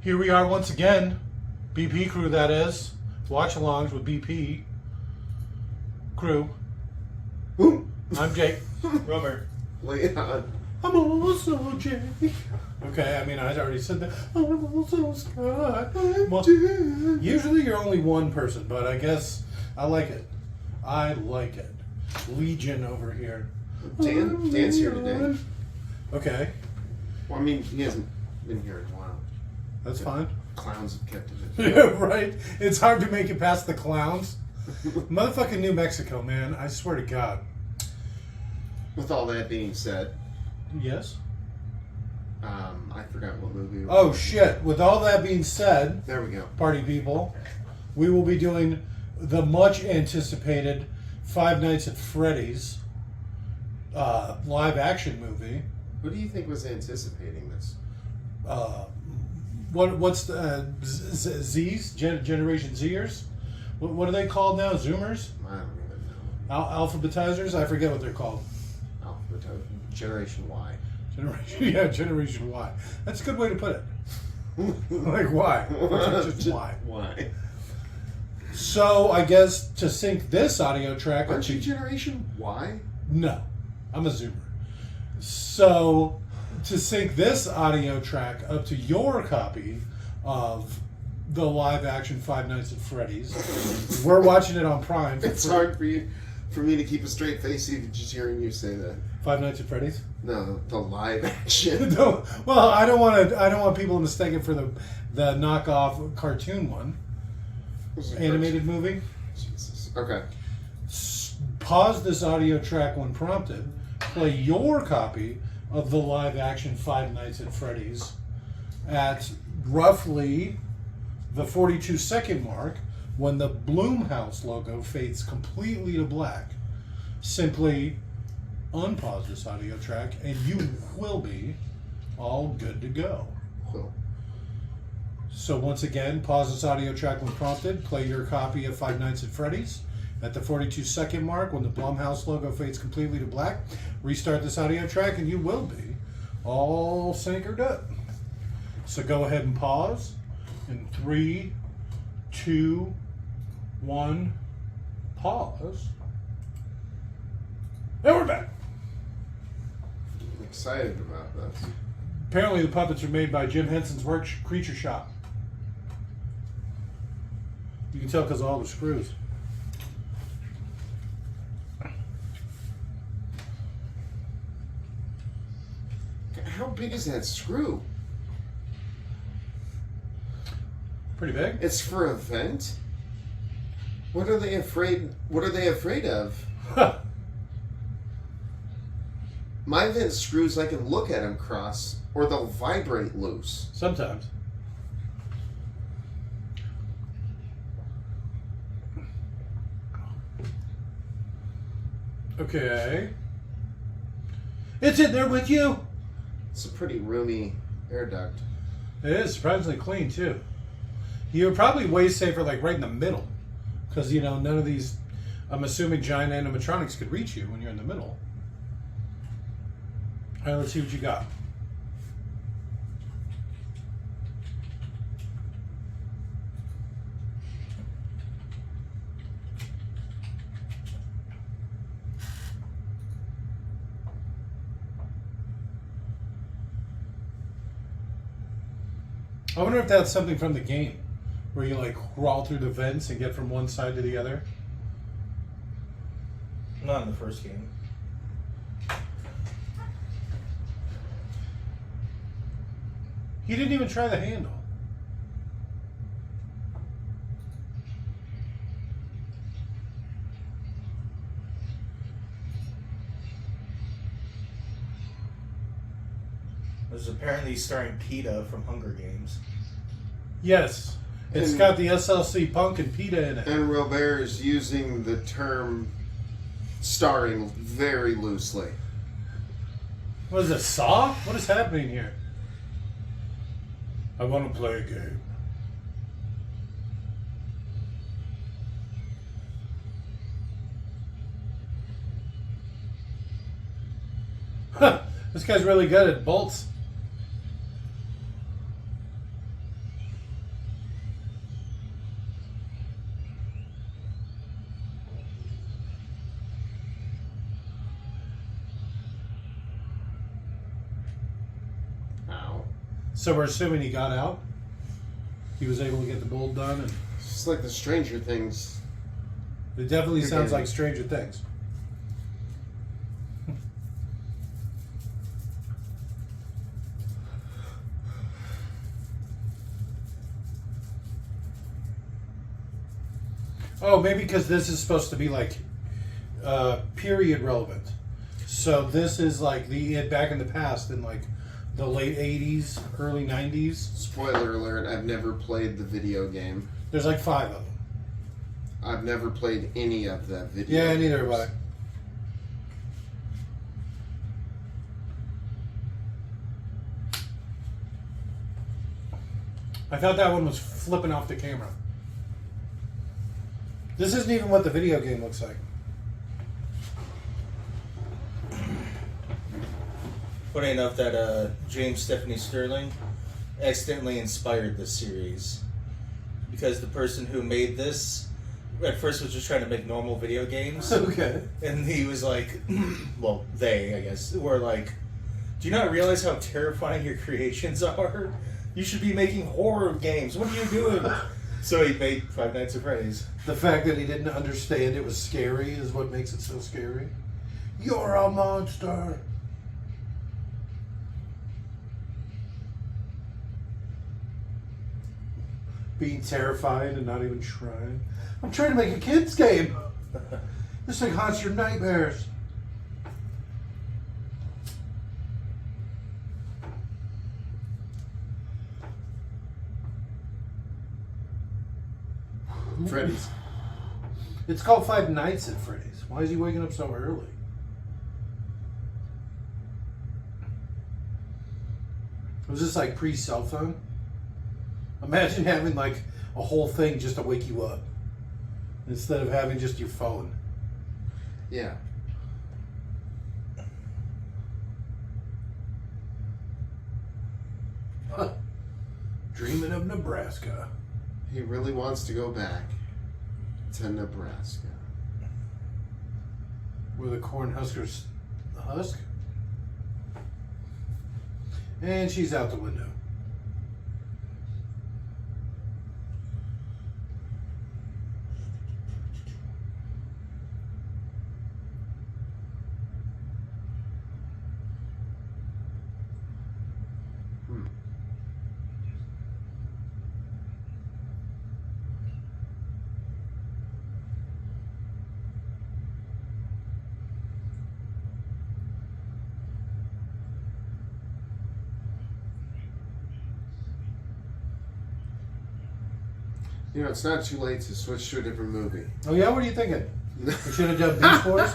Here we are once again. BP crew, that is. Watch alongs with BP crew. Boom. I'm Jake. Romer. Leon. I'm also Jake. Okay, I mean, I already said that. I'm also Scott. Well, usually you're only one person, but I guess I like it. I like it. Legion over here. Dan's here today. Okay, Well, I mean, he hasn't been here in a while. that's fine. Clowns have kept him. Yeah, right. It's hard to make it past the clowns. Motherfucking New Mexico, man. I swear to God. With all that being said, Yes? I forgot what movie. we Oh, were- shit. With all that being said, There we go. party people, we will be doing the much anticipated Five Nights at Freddy's live action movie. Who do you think was anticipating this? What's the Z's? Generation Zers? What are they called now? Zoomers? I don't even know. Alphabetizers? I forget what they're called. Generation Y. Generation Y. That's a good way to put it. Like why? Just why? Why? So I guess to sync this audio track. Aren't you Generation Y? No, I'm a Zoomer. So to sync this audio track up to your copy of the live action Five Nights at Freddy's, we're watching it on Prime. It's hard for me to keep a straight face even just hearing you say that. Five Nights at Freddy's. No, the live action. No, well, I don't want people to mistake it for the knockoff cartoon one, animated movie. Jesus. Okay. Pause this audio track when prompted. Play your copy of the live action Five Nights at Freddy's at roughly the 42-second mark when the Blumhouse logo fades completely to black. Simply unpause this audio track and you will be all good to go. Cool. So once again, pause this audio track when prompted. Play your copy of Five Nights at Freddy's at the 42-second mark when the Blumhouse logo fades completely to black. Restart this audio track and you will be all syncered up. So go ahead and pause in 3, 2, 1, pause. And we're back. I'm excited about this. Apparently the puppets are made by Jim Henson's Creature Shop. You can tell because of all the screws. How big is that screw? Pretty big. It's for a vent? What are they afraid of? Huh. My vent screws, I can look at them cross, or they'll vibrate loose. Sometimes. Okay. It's in there with you. It's a pretty roomy air duct. It is surprisingly clean too. You're probably way safer like right in the middle. Because, you know, none of these, I'm assuming giant animatronics could reach you when you're in the middle. All right, let's see what you got. I wonder if that's something from the game, where you like crawl through the vents and get from one side to the other. Not in the first game. He didn't even try the handle. This is apparently starring PETA from Hunger Games. Yes, it's And- got the SLC Punk and PETA in it. And Robert is using the term starring very loosely. What is it, Saw? What is happening here? I want to play a game. Huh, this guy's really good at bolts. So we're assuming he got out. He was able to get the build done, and It's just like the Stranger Things. it definitely Good sounds game. like Stranger Things. Oh, maybe because this is supposed to be like period relevant. So this is like back in the past in like the late 80s, early 90s. Spoiler alert, I've never played the video game. There's like 5 of them. I've never played any of the video Yeah, games. neither have I. I thought that one was flipping off the camera. This isn't even what the video game looks like. Funny enough that James Stephanie Sterling accidentally inspired this series because the person who made this at first was just trying to make normal video games, Okay. and he was like, well, they, I guess, were like, do you not realize how terrifying your creations are? You should be making horror games. What are you doing? So he made Five Nights at Freddy's. The fact that he didn't understand it was scary is what makes it so scary. You're a monster. Being terrified and not even trying. I'm trying to make a kid's game. This thing haunts your nightmares. Freddy's. It's called Five Nights at Freddy's. Why is he waking up so early? Was this like pre-cell phone? Imagine having like a whole thing just to wake you up instead of having just your phone. Yeah. Huh. Dreaming of Nebraska. He really wants to go back to Nebraska. Where the corn huskers husk. And she's out the window. You know, it's not too late to switch to a different movie. Oh yeah, what are you thinking? We should have done Beast Boys.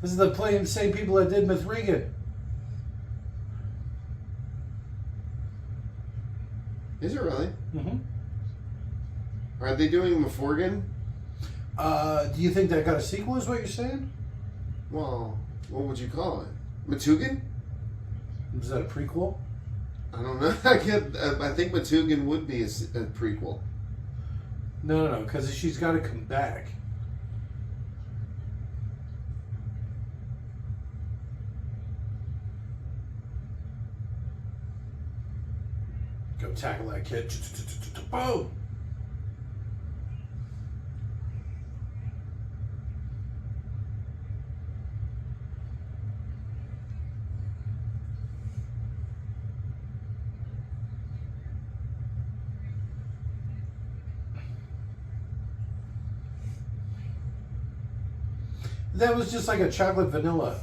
This is the same people that did Myth Regan. Is it really? Mm-hmm. Are they doing Maforgan? Do you think that got a sequel? Is what you're saying? Well, what would you call it? Matugan? Is that a prequel? I don't know. I think Matugan would be a prequel. No, because she's got to come back. Go tackle that kid. Boom! That was just like a chocolate vanilla.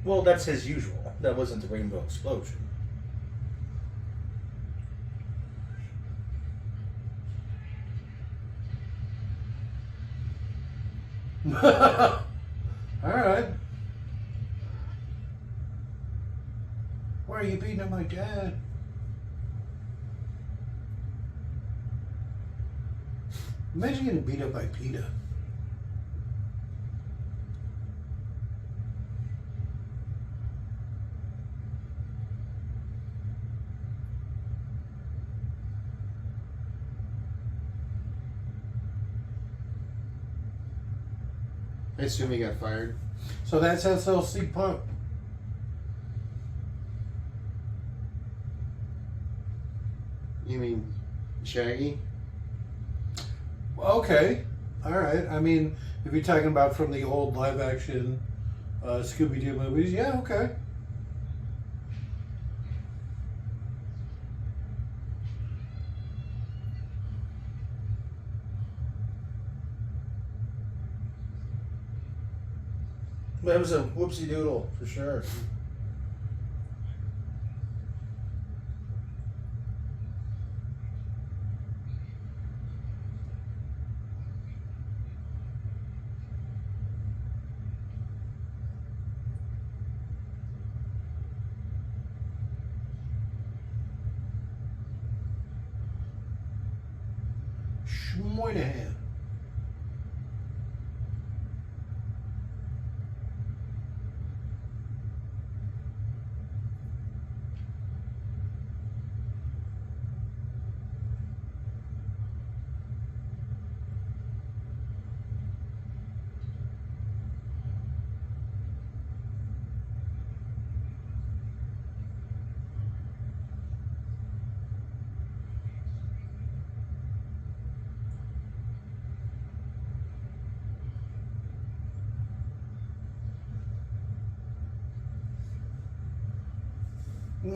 Well, that's his usual. That wasn't the Rainbow Explosion. Alright. Why are you beating up my dad? Imagine getting beat up by PETA. I assume he got fired. So that's SLC Punk. You mean Shaggy? Okay. All right. I mean, if you're talking about from the old live action Scooby-Doo movies, yeah, okay. That was a whoopsie doodle for sure. Schmoynihan.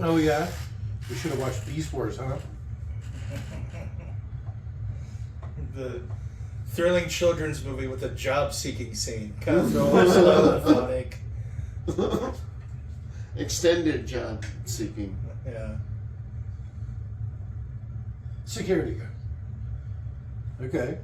Oh, yeah? We should have watched Beast Wars, huh? The thrilling children's movie with a job-seeking scene. Kind of slow, funny. Extended job seeking. Yeah. Security guard. Okay.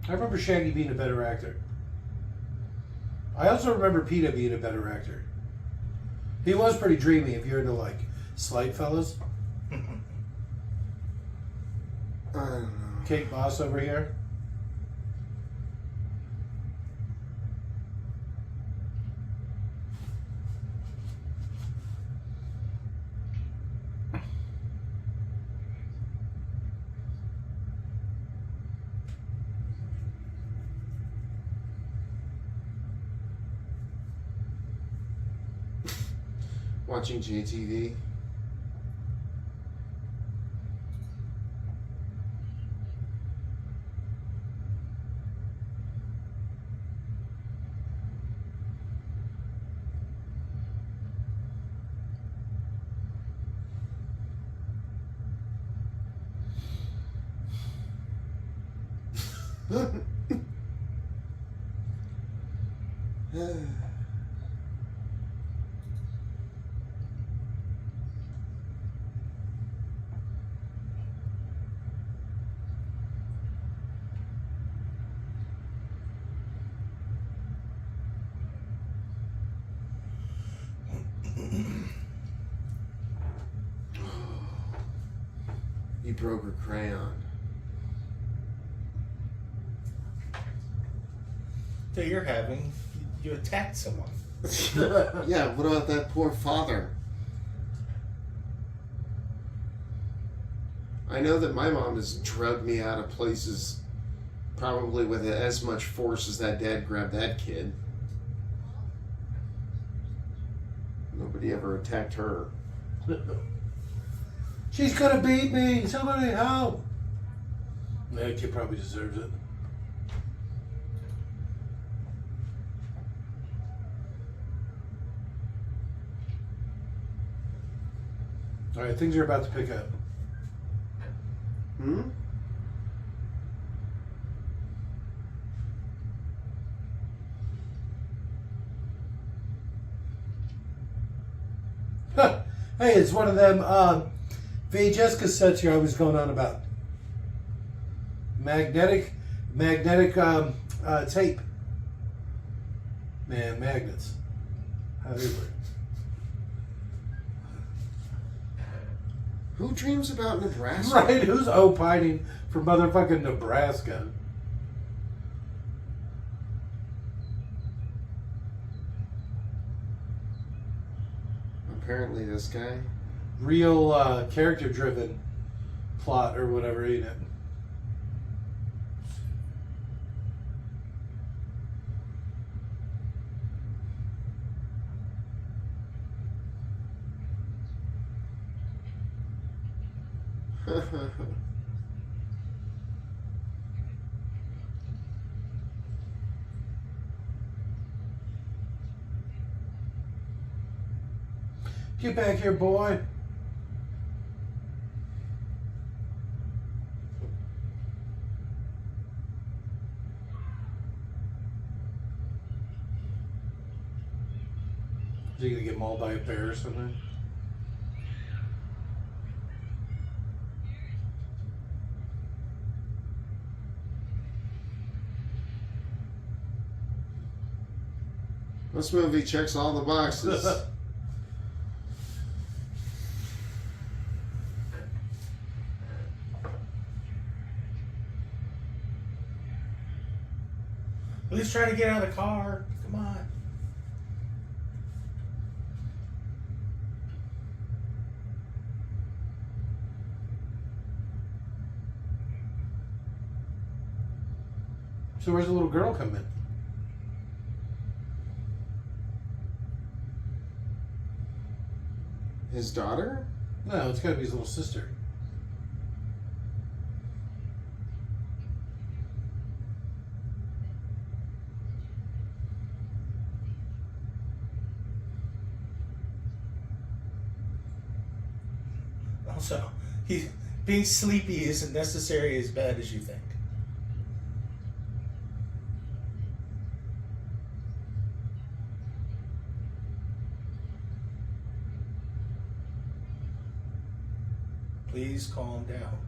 I remember Shaggy being a better actor. I also remember Peter being a better actor. He was pretty dreamy if you're into, like, slight fellas. I don't know. Kate Boss over here. Watching JTV. He broke her crayon. So you're having, you attacked someone. Yeah, what about that poor father? I know that my mom has drugged me out of places probably with as much force as that dad grabbed that kid. Nobody ever attacked her. She's gonna beat me! Somebody help! That kid probably deserves it. All right, things are about to pick up. Hmm? Hey, it's one of them VHS cassettes here I was going on about. Magnetic tape. Man, magnets. How they work. Who dreams about Nebraska? Right, who's opining for motherfucking Nebraska? Apparently, this guy. Real character-driven plot or whatever, ain't it? Get back here, boy. Is he gonna get mauled by a bear or something? This movie checks all the boxes. At least try to get out of the car. Come on. So where's the little girl come in? His daughter? No, it's gotta be his little sister. Also, being sleepy isn't necessarily as bad as you think. Please calm down.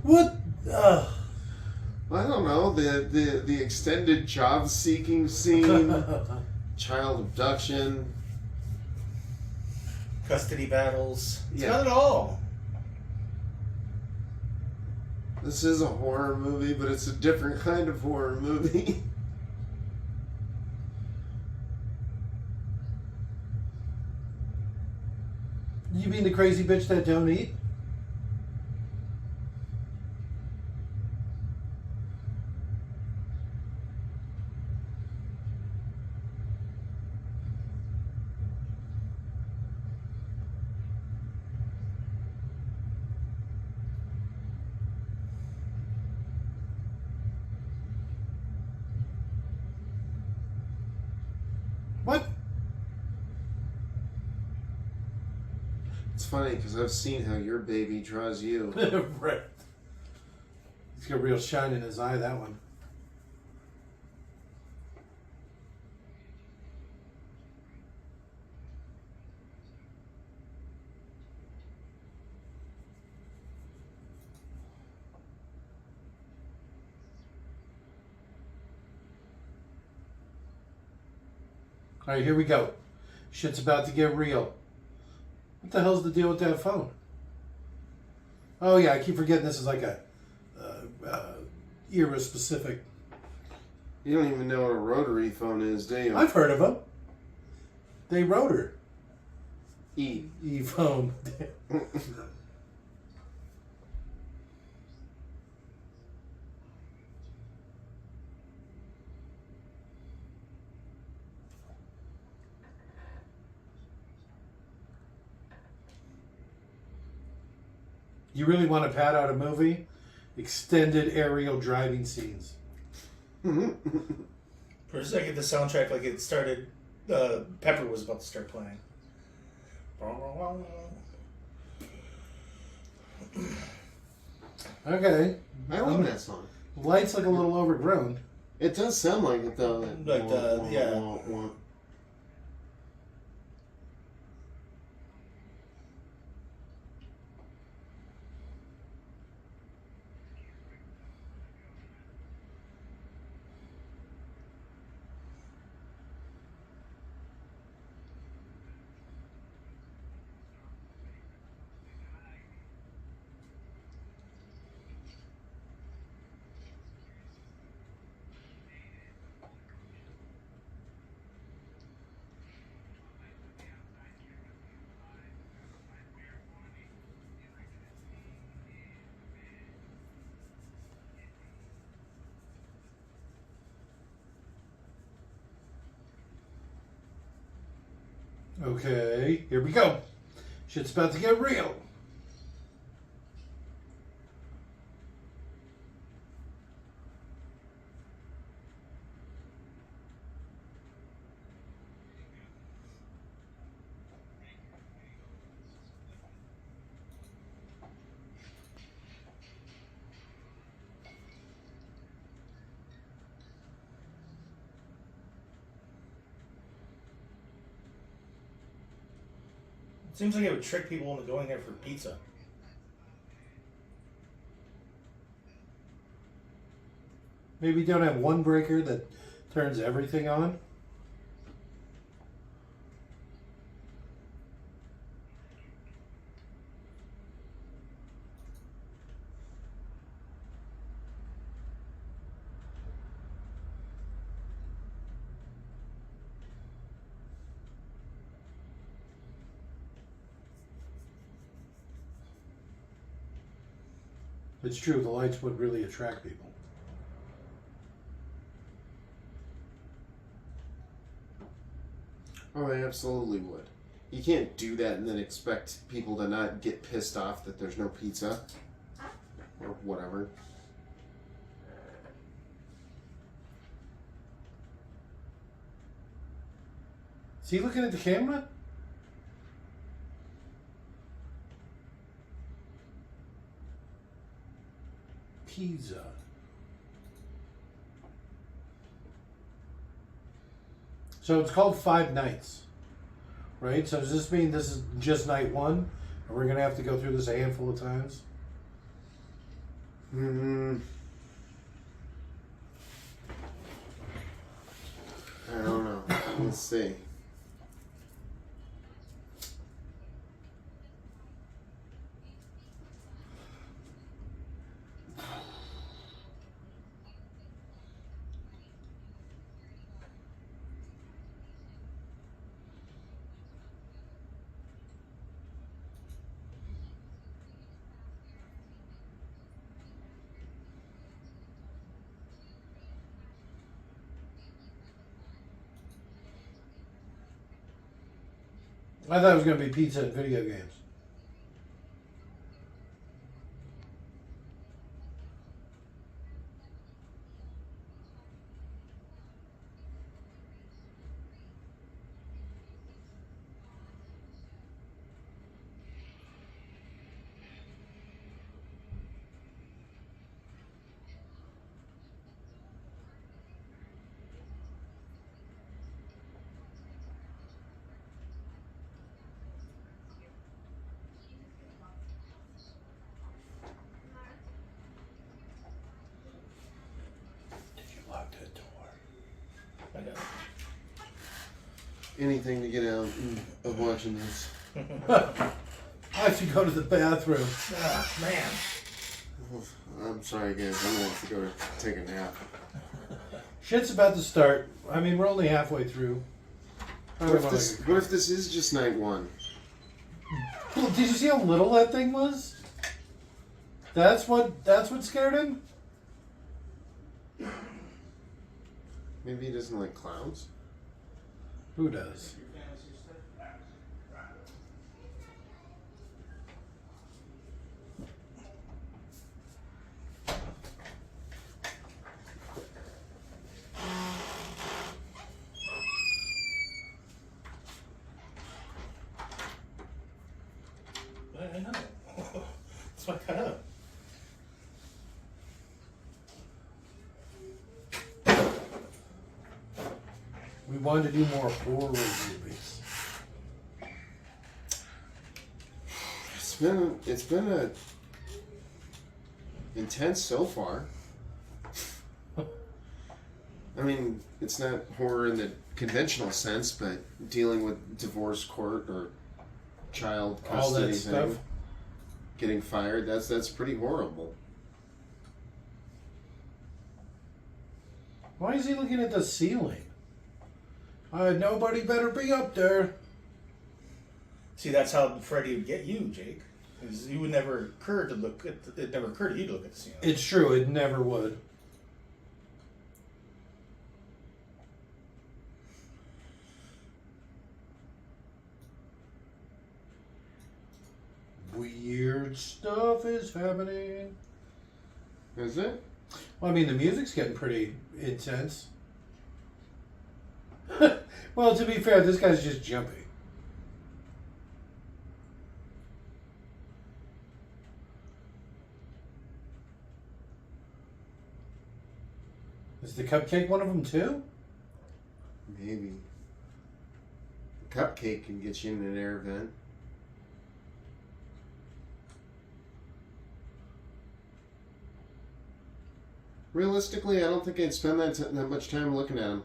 What? I don't know. The extended job seeking scene, child abduction. Custody battles. It's Yeah. got it all. This is a horror movie, but it's a different kind of horror movie. You mean the crazy bitch that don't eat? What? It's funny because I've seen how your baby draws you. Right. He's got a real shine in his eye, that one. All right, here we go. Shit's about to get real. What the hell's the deal with that phone? Oh yeah, I keep forgetting this is like a era specific. You don't even know what a rotary phone is, do you? I've heard of them. They wrote her. Eve. Eve home. You really want to pad out a movie? Extended aerial driving scenes. For a second, the soundtrack, like it started, Pepper was about to start playing. Okay. I like that song. Lights look a little overgrown. It does sound like it though. Like yeah. Okay, here we go. Shit's about to get real. Seems like it would trick people into going there for pizza. Maybe don't have one breaker that turns everything on. It's true, the lights would really attract people. Oh, they absolutely would. You can't do that and then expect people to not get pissed off that there's no pizza. Or whatever. Is he looking at the camera? Pizza. So it's called 5 nights, right? So does this mean this is just night 1? And we're going to have to go through this a handful of times? I don't know. Let's see. I thought it was going to be pizza and video games. Lock that door. I know. Anything to get out of watching this. I have to go to the bathroom. Ah, man. I'm sorry, guys. I'm going to have to go take a nap. Shit's about to start. I mean, we're only halfway through. What if this is just night one? Well, did you see how little that thing was? That's what scared him? Maybe he doesn't like clowns? Who does? I know. That's why I cut up. We wanted to do more horror movies. It's been a intense so far. I mean, it's not horror in the conventional sense, but dealing with divorce court or child All custody that thing, stuff. getting fired, that's pretty horrible. Why is he looking at the ceiling? Nobody better be up there. See, that's how Freddy would get you, Jake. Is you would never occur to look at. It never occurred to you to look at the ceiling. It's true. It never would. Weird stuff is happening. Is it? Well, I mean, the music's getting pretty intense. Well, to be fair, this guy's just jumping. Is the cupcake one of them too? Maybe. Cupcake can get you in an air vent. Realistically, I don't think I'd spend that much time looking at him.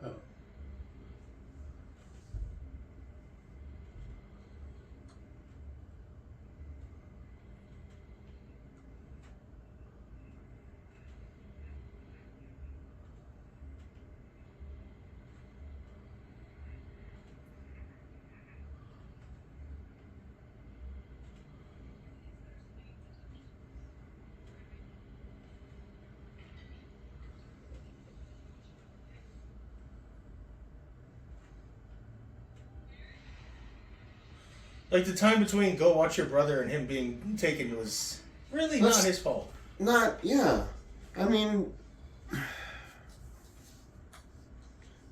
Oh. Like the time between go watch your brother and him being taken was really not his fault. Yeah. I mean,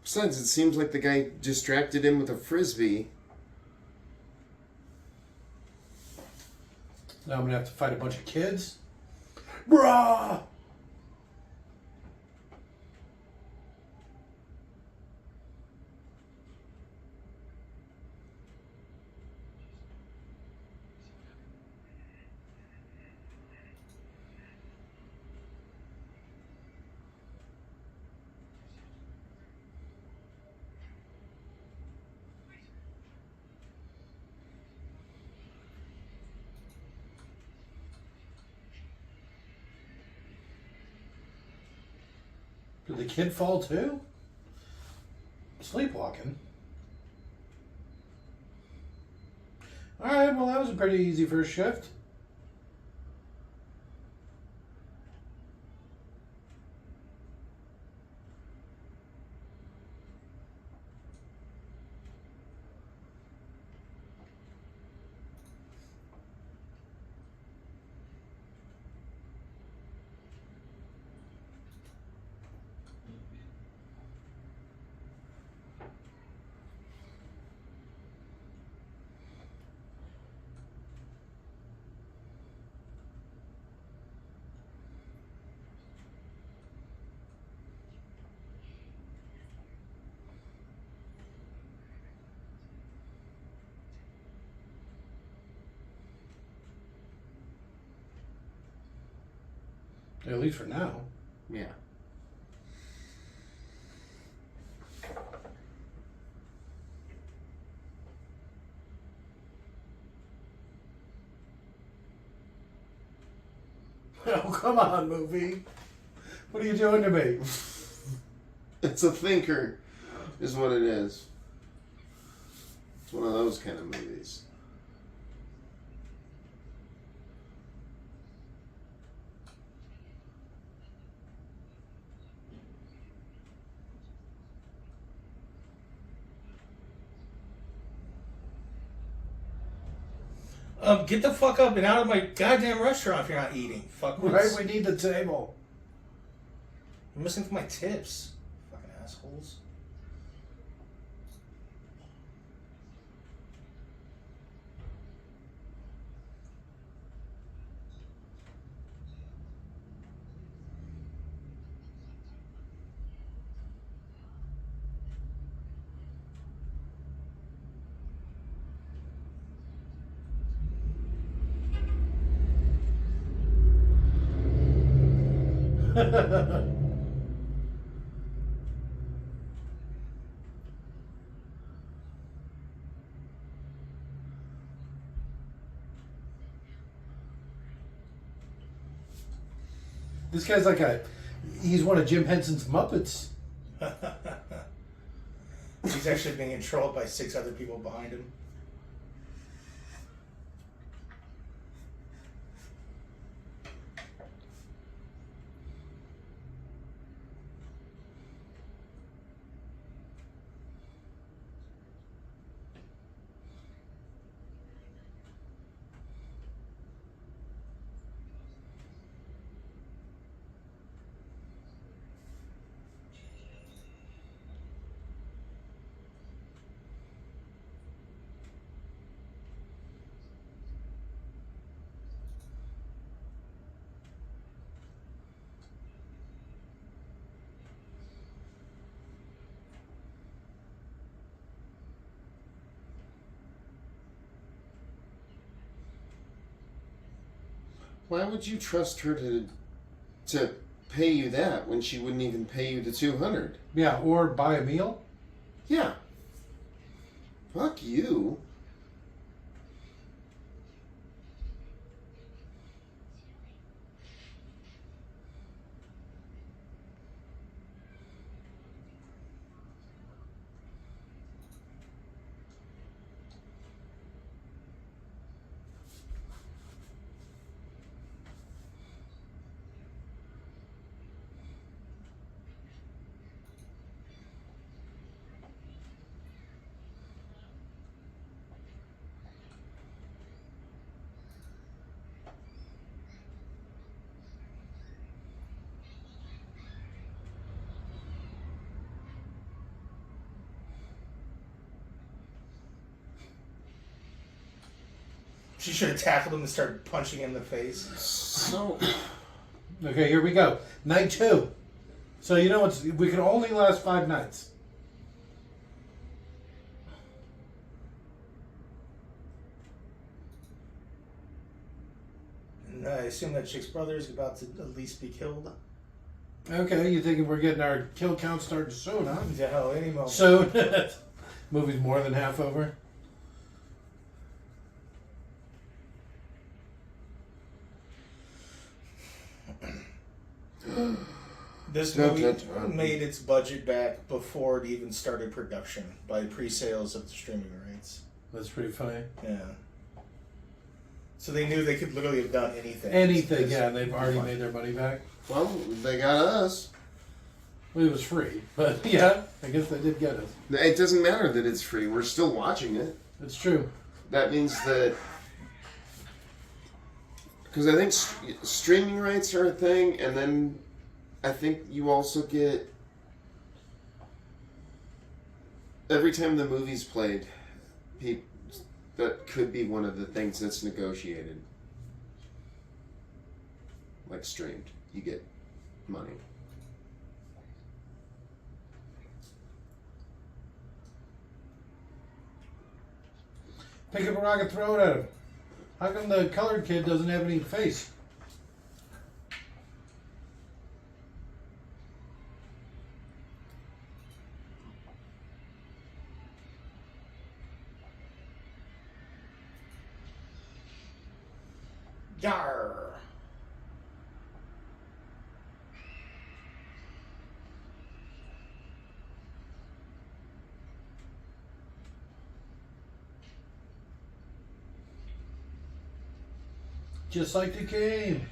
besides, it seems like the guy distracted him with a frisbee. Now I'm gonna have to fight a bunch of kids. Bruh! Did the kid fall too? Sleepwalking. Alright, well that was a pretty easy first shift. At least for now. Yeah. Oh, come on, movie. What are you doing to me? It's a thinker, is what it is. It's one of those kind of movies. Get the fuck up and out of my goddamn restaurant if you're not eating. Fuckwits. Right, we need the table. You're missing my tips. Fucking assholes. This guy's like he's one of Jim Henson's Muppets. He's actually being controlled by 6 other people behind him. Why would you trust her to pay you that when she wouldn't even pay you the $200? Yeah, or buy a meal. Yeah. Fuck you. She should have tackled him and started punching him in the face. So... Okay, here we go. Night 2. So you know we can only last 5 nights. And I assume that chick's brother is about to at least be killed. Okay, you thinking we're getting our kill count starting soon, huh? Yeah, hell, any moment. Soon. Movie's more than half over. This movie made its budget back before it even started production by pre-sales of the streaming rights. That's pretty funny. Yeah. So they knew they could literally have done anything. Anything, yeah, and they've already made their money back. Well, they got us. Well, it was free, but yeah, I guess they did get us. It doesn't matter that it's free. We're still watching it. It's true. That means that... Because I think streaming rights are a thing, and then I think you also get... Every time the movie's played, that could be one of the things that's negotiated. Like streamed. You get money. Pick up a rock and throw it at him. How come the colored kid doesn't have any face? Yarr. Just like the game.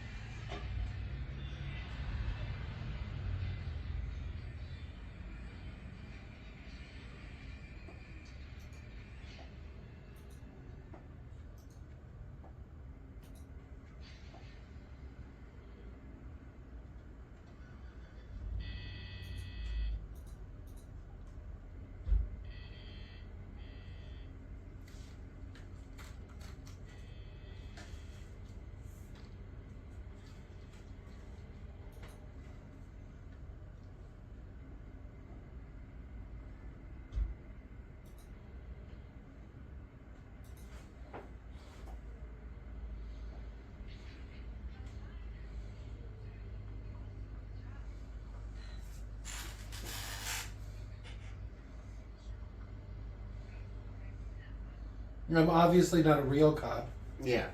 I'm obviously not a real cop. Yeah.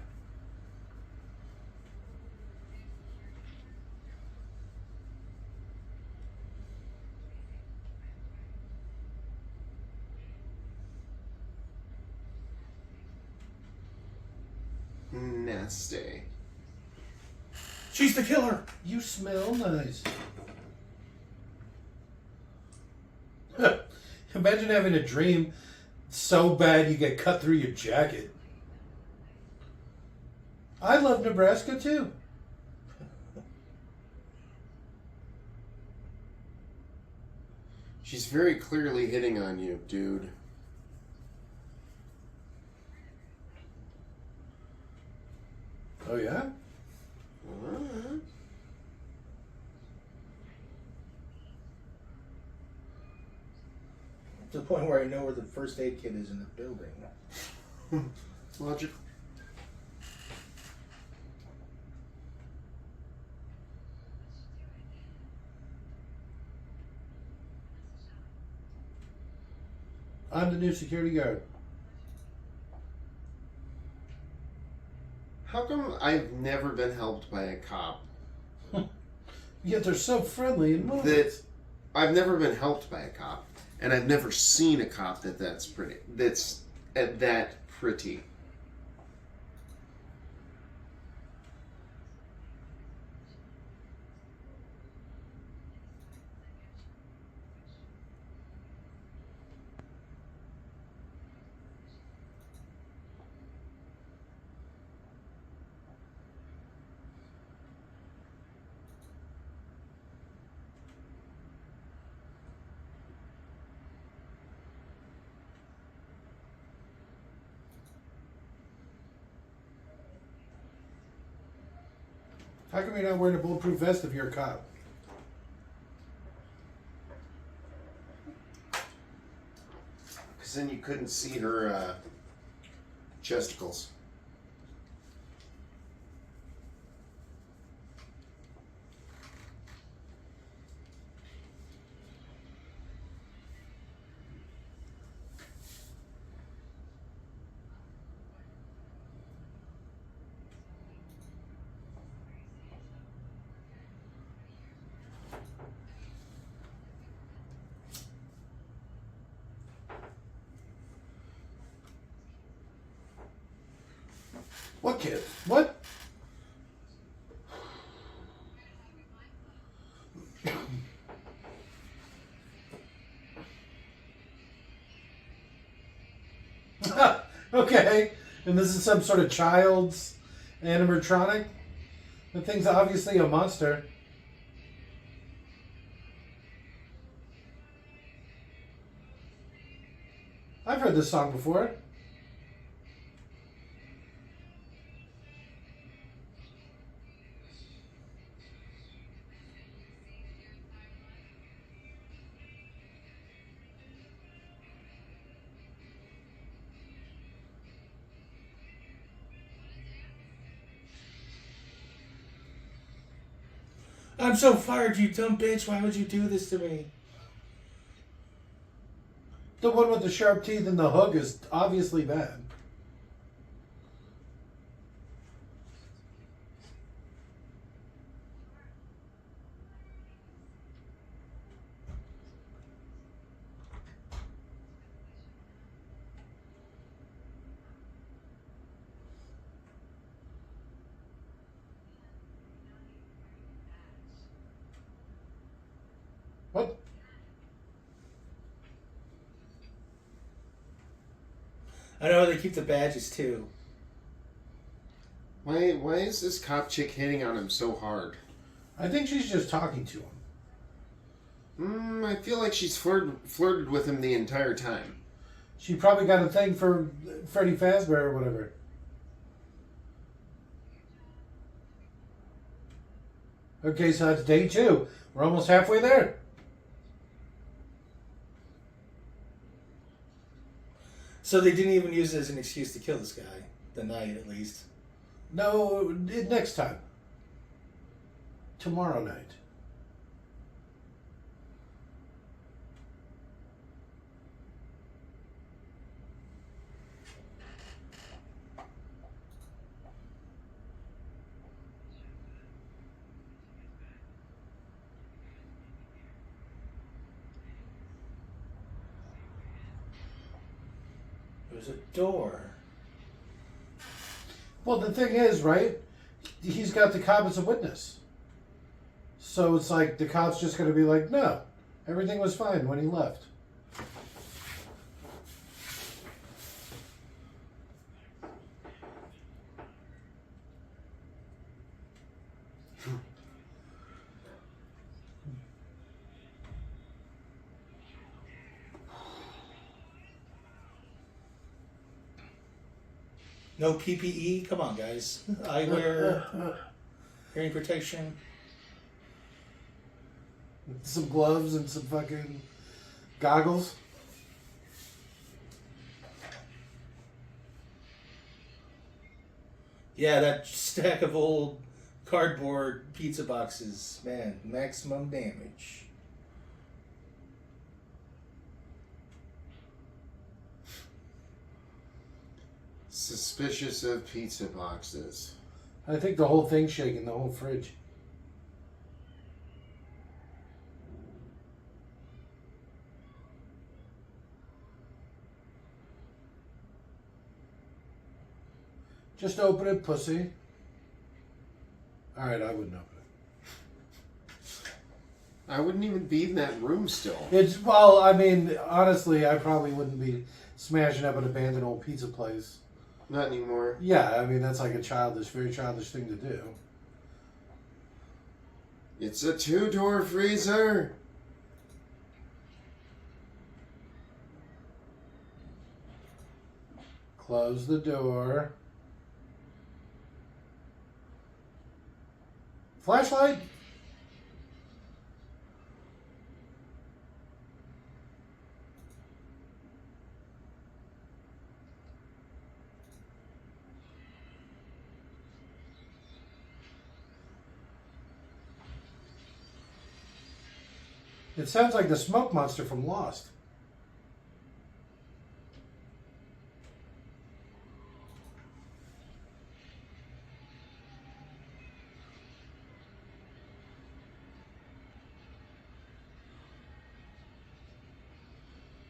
Nasty. She's the killer. You smell nice. Imagine having a dream so bad you get cut through your jacket. I love Nebraska too. She's very clearly hitting on you, dude. Oh yeah? To the point where I know where the first aid kit is in the building. Logical. I'm the new security guard. How come I've never been helped by a cop? Yet they're so friendly and nice. That I've never been helped by a cop, and I've never seen a cop that's pretty. That's that pretty. How come you're not wearing a bulletproof vest if you're a cop? Because then you couldn't see her chesticles. What kid? What? Okay. And this is some sort of child's animatronic? The thing's obviously a monster. I've heard this song before. I'm so fired, you dumb bitch. Why would you do this to me? The one with the sharp teeth and the hook is obviously bad. I know they keep the badges too. Why is this cop chick hitting on him so hard? I think she's just talking to him. I feel like she's flirted with him the entire time. She probably got a thing for Freddy Fazbear or whatever. Okay, so that's day 2. We're almost halfway there. So they didn't even use it as an excuse to kill this guy. The night, at least. No, next time. Tomorrow night. There's a door. Well, the thing is, right? He's got the cop as a witness. So it's like the cop's just going to be like, no, everything was fine when he left. No PPE? Come on, guys. Eyewear, hearing protection. Some gloves and some fucking goggles. Yeah, that stack of old cardboard pizza boxes. Man, maximum damage. Suspicious of pizza boxes. I think the whole thing's shaking, the whole fridge. Just open it, pussy. Alright, I wouldn't open it. I wouldn't even be in that room still. Well, I mean, honestly, I probably wouldn't be smashing up an abandoned old pizza place. Not anymore. Yeah, I mean, that's like a very childish thing to do. It's a 2-door freezer. Close the door. Flashlight? It sounds like the smoke monster from Lost.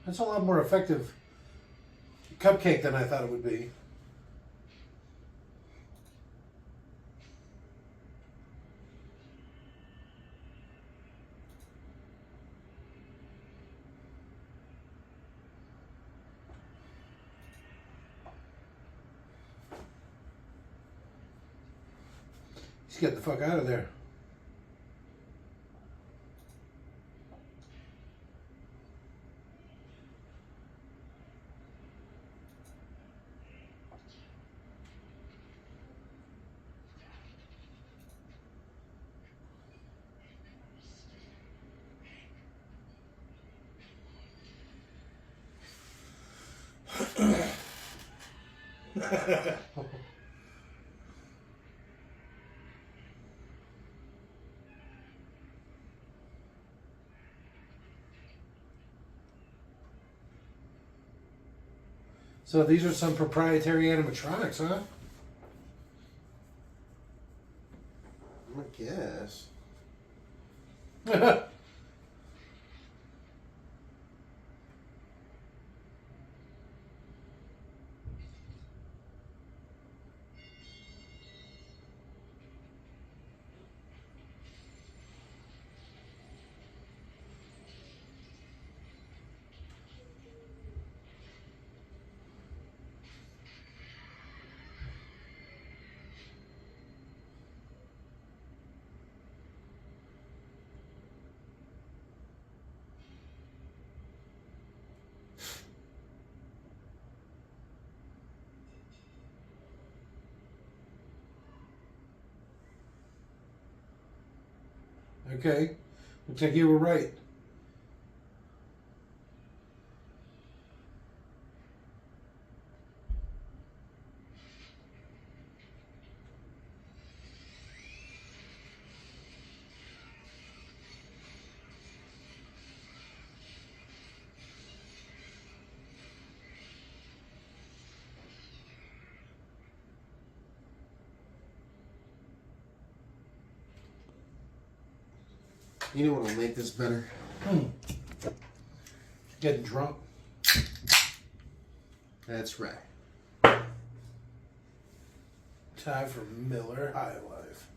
That's a lot more effective cupcake than I thought it would be. Let's get the fuck out of there. So these are some proprietary animatronics, huh? I guess. Okay. Looks like you were right. You know what'll make this better? Getting drunk. That's right. Time for Miller High Life.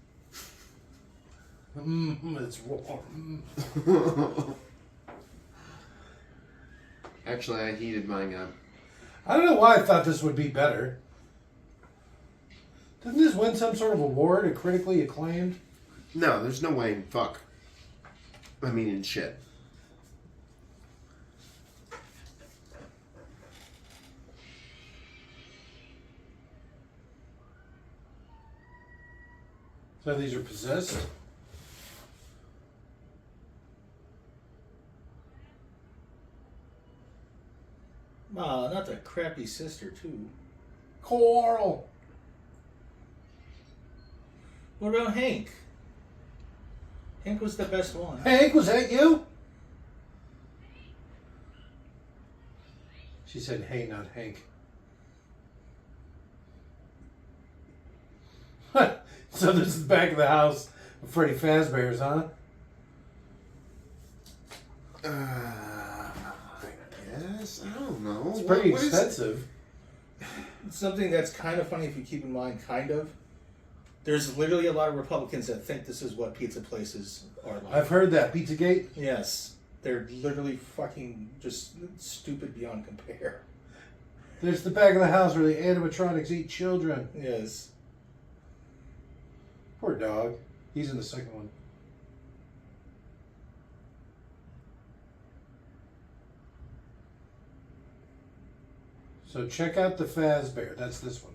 It's warm. Actually, I heated mine up. I don't know why I thought this would be better. Didn't this win some sort of award and critically acclaimed? No, there's no way in fuck. I mean, in shit. So these are possessed? Not that crappy sister, too. Coral! What about Hank? Hank was the best one. Hank, was that you? She said, hey, not Hank. So this is the back of the house of Freddy Fazbear's, huh? I guess. I don't know. It's pretty What is- expensive. Something that's kind of funny if you keep in mind, kind of. There's literally a lot of Republicans that think this is what pizza places are like. I've heard that. Pizzagate? Yes. They're literally fucking just stupid beyond compare. There's the back of the house where the animatronics eat children. Yes. Poor dog. He's in the second one. So check out the Fazbear. That's this one.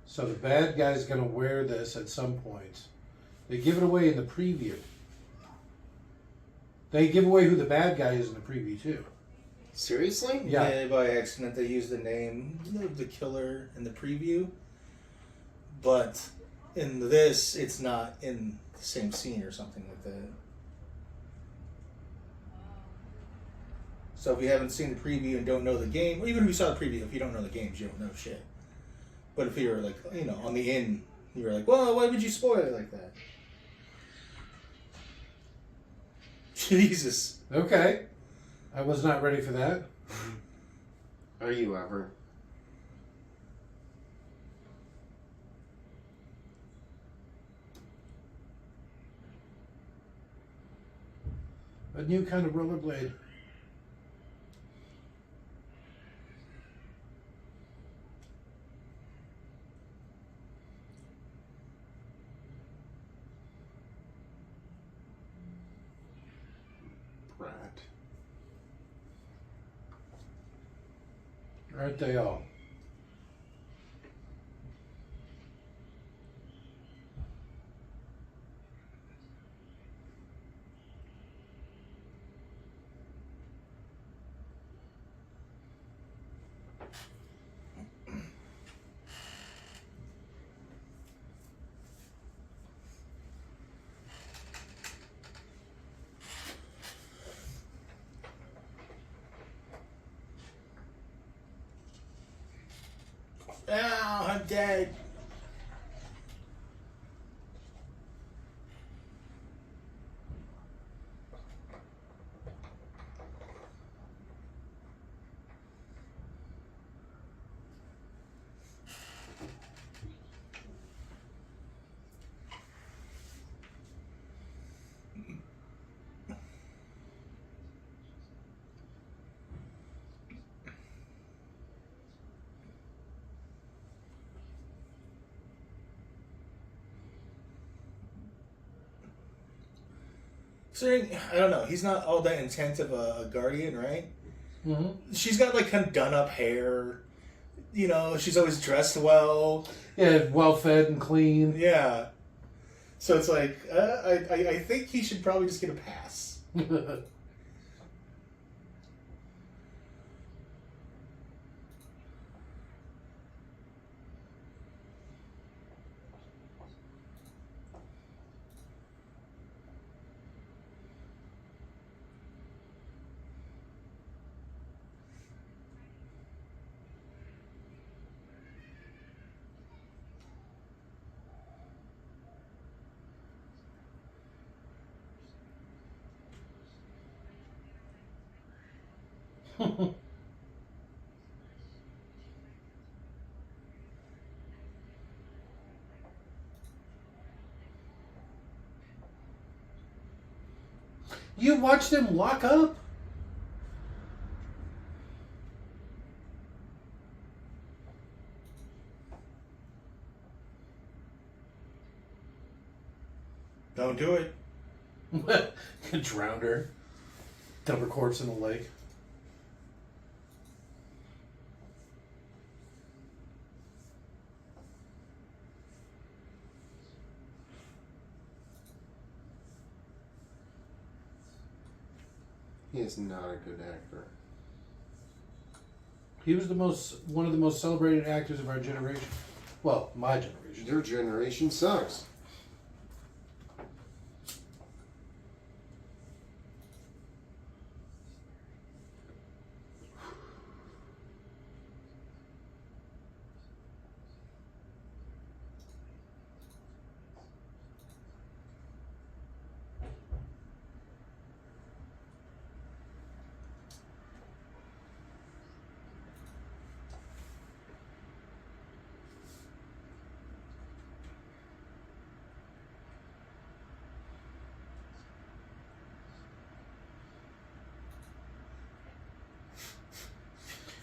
So the bad guy's going to wear this at some point. They give it away in the preview. They give away who the bad guy is in the preview, too. Seriously? Yeah. By accident, they used the name of the killer in the preview. But in this, it's not in the same scene or something like that. So if you haven't seen the preview and don't know the game, or even if you saw the preview, if you don't know the games, you don't know shit. But if you're like, on the in, you're like, well, why would you spoil it like that? Jesus. Okay. I was not ready for that. Are you ever? A new kind of rollerblade. Brat. Aren't they all? Oh, I'm dead. Considering, I don't know, he's not all that intense of a guardian, right? Mm-hmm. She's got like kind of done up hair. She's always dressed well. Yeah, well fed and clean. Yeah. So it's like, I think he should probably just get a pass. You watched him lock up? Don't do it. Drowned her. Dump her corpse in the lake. He is not a good actor. He was one of the most celebrated actors of our generation. Well, my generation. Your generation sucks.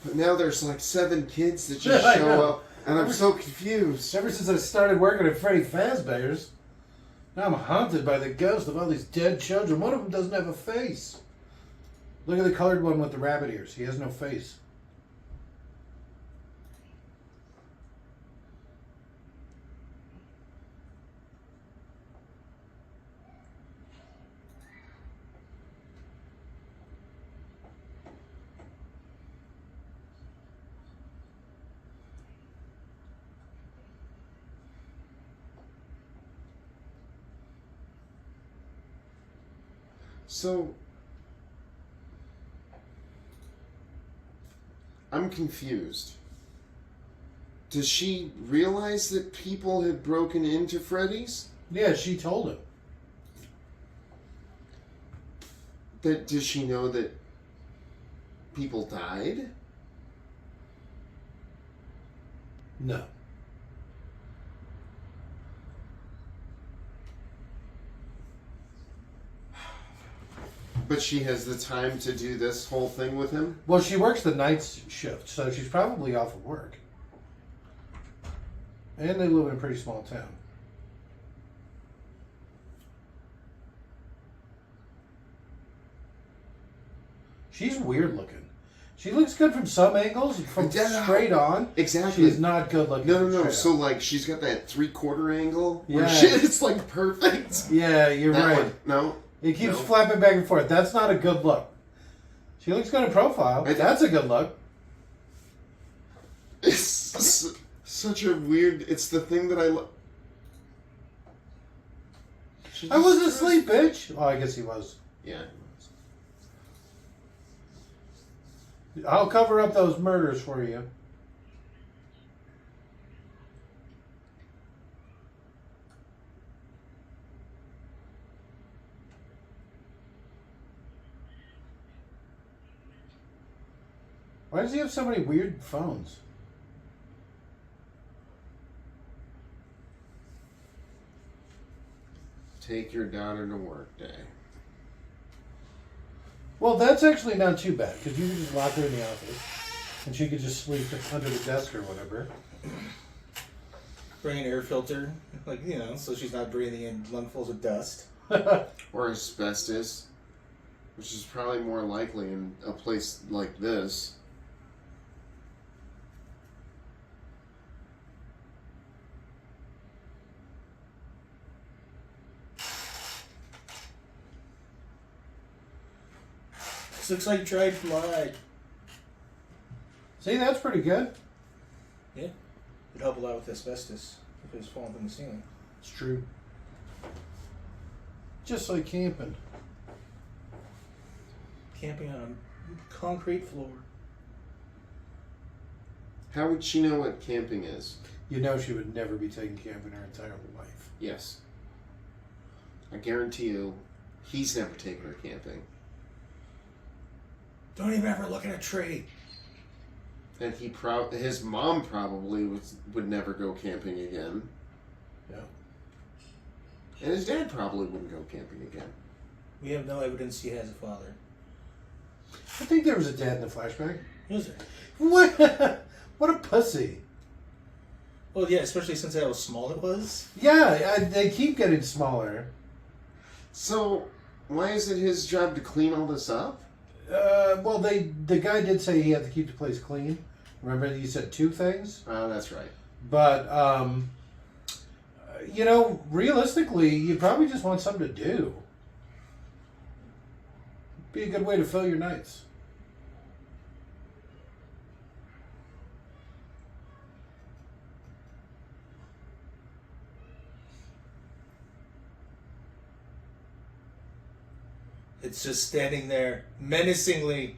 But now there's like 7 kids that just I show know. up, and I'm so confused. Ever since I started working at Freddy Fazbear's, now I'm haunted by the ghost of all these dead children. One of them doesn't have a face. Look at the colored one with the rabbit ears. He has no face. So, I'm confused. Does she realize that people had broken into Freddy's? Yeah, she told him. Does she know that people died? No. But she has the time to do this whole thing with him? Well, she works the night shift, so she's probably off of work. And they live in a pretty small town. She's weird looking. She looks good from some angles. From Yeah. straight on, Exactly. she's not good looking. No. straight So, up. like, she's got that 3/4 angle where Yeah. shit is, like, perfect. Yeah, you're That right. one. No. It keeps No. flapping back and forth. That's not a good look. She looks good in profile. That's a good look. It's such a weird... It's the thing that I... I wasn't asleep, bitch. Oh, I guess he was. Yeah. I'll cover up those murders for you. Why does he have so many weird phones? Take your daughter to work day. Well, that's actually not too bad, because you can just lock her in the office, and she could just sleep under the desk or whatever. Bring an air filter, like, you know, so she's not breathing in lungfuls of dust. Or asbestos, which is probably more likely in a place like this. This looks like dried blood. See, that's pretty good. Yeah. It'd help a lot with asbestos if it was falling from the ceiling. It's true. Just like camping. Camping on a concrete floor. How would she know what camping is? You know she would never be taking camping her entire life. Yes. I guarantee you, he's never taken her camping. Don't even ever look at a tree. And his mom probably would never go camping again. Yeah. And his dad probably wouldn't go camping again. We have no evidence he has a father. I think there was a dad in the flashback. Is there? What? What a pussy. Well, yeah, especially since how small it was. Yeah, they keep getting smaller. So, why is it his job to clean all this up? Well, the guy did say he had to keep the place clean. Remember, you said 2 things? That's right. But, you know, realistically, you probably just want something to do. Be a good way to fill your nights. It's just standing there menacingly.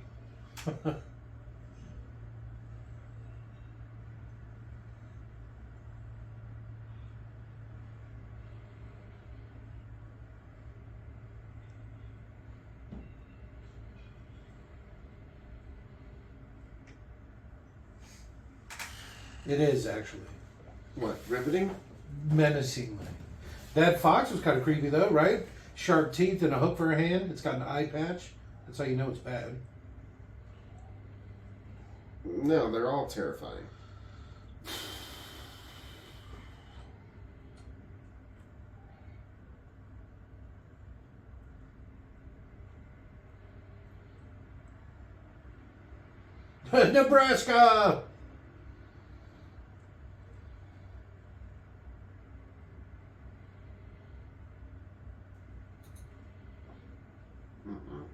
It is, actually. What, riveting? Menacingly. That fox was kind of creepy, though, right? Sharp teeth and a hook for a hand. It's got an eye patch. That's how you know it's bad. No, they're all terrifying. Nebraska! Mm-mm.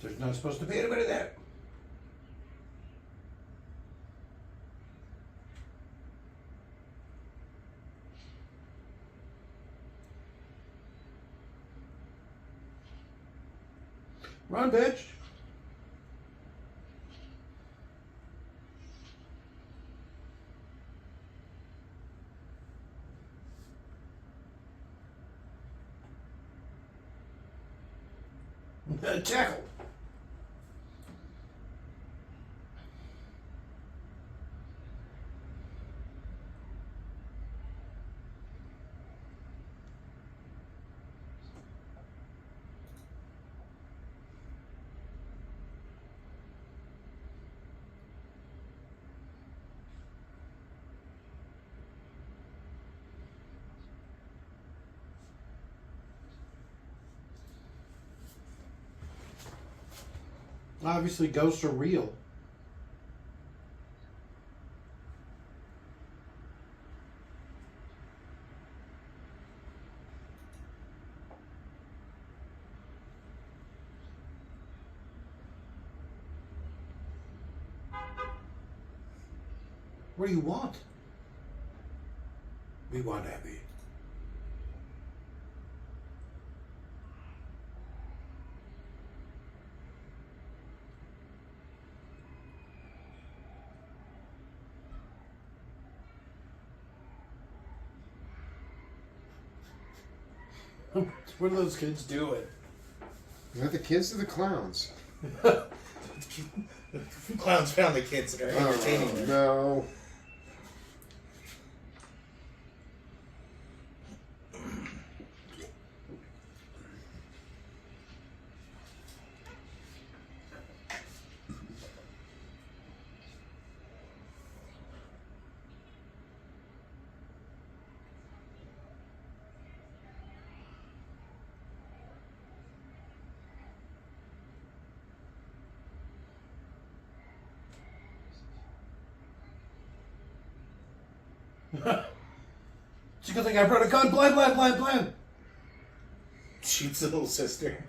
There's not supposed to be anybody there. Run, bitch. Tackle. Obviously, ghosts are real. What do you want? We want Abby. What are those kids doing? They're the kids or the clowns? Clowns found the kids that are entertaining them. No. It's a good thing I brought a gun. Blind. Shoots the little sister.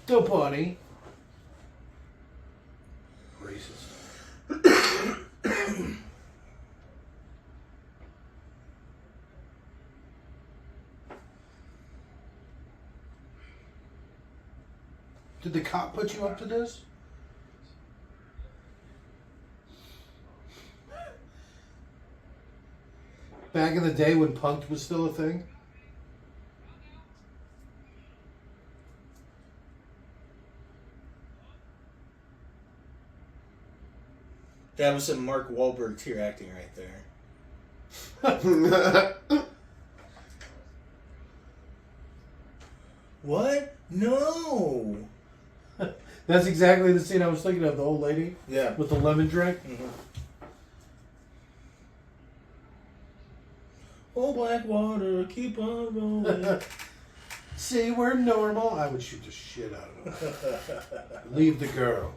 Go, Bonnie. Racist. Did the cop put you up to this? Back in the day when punked was still a thing? That was some Mark Wahlberg tear acting right there. What? No! That's exactly the scene I was thinking of, the old lady Yeah. with the lemon drink. Mm-hmm. Oh, black water, keep on rolling. See, we're normal. I would shoot the shit out of him. Leave the girl.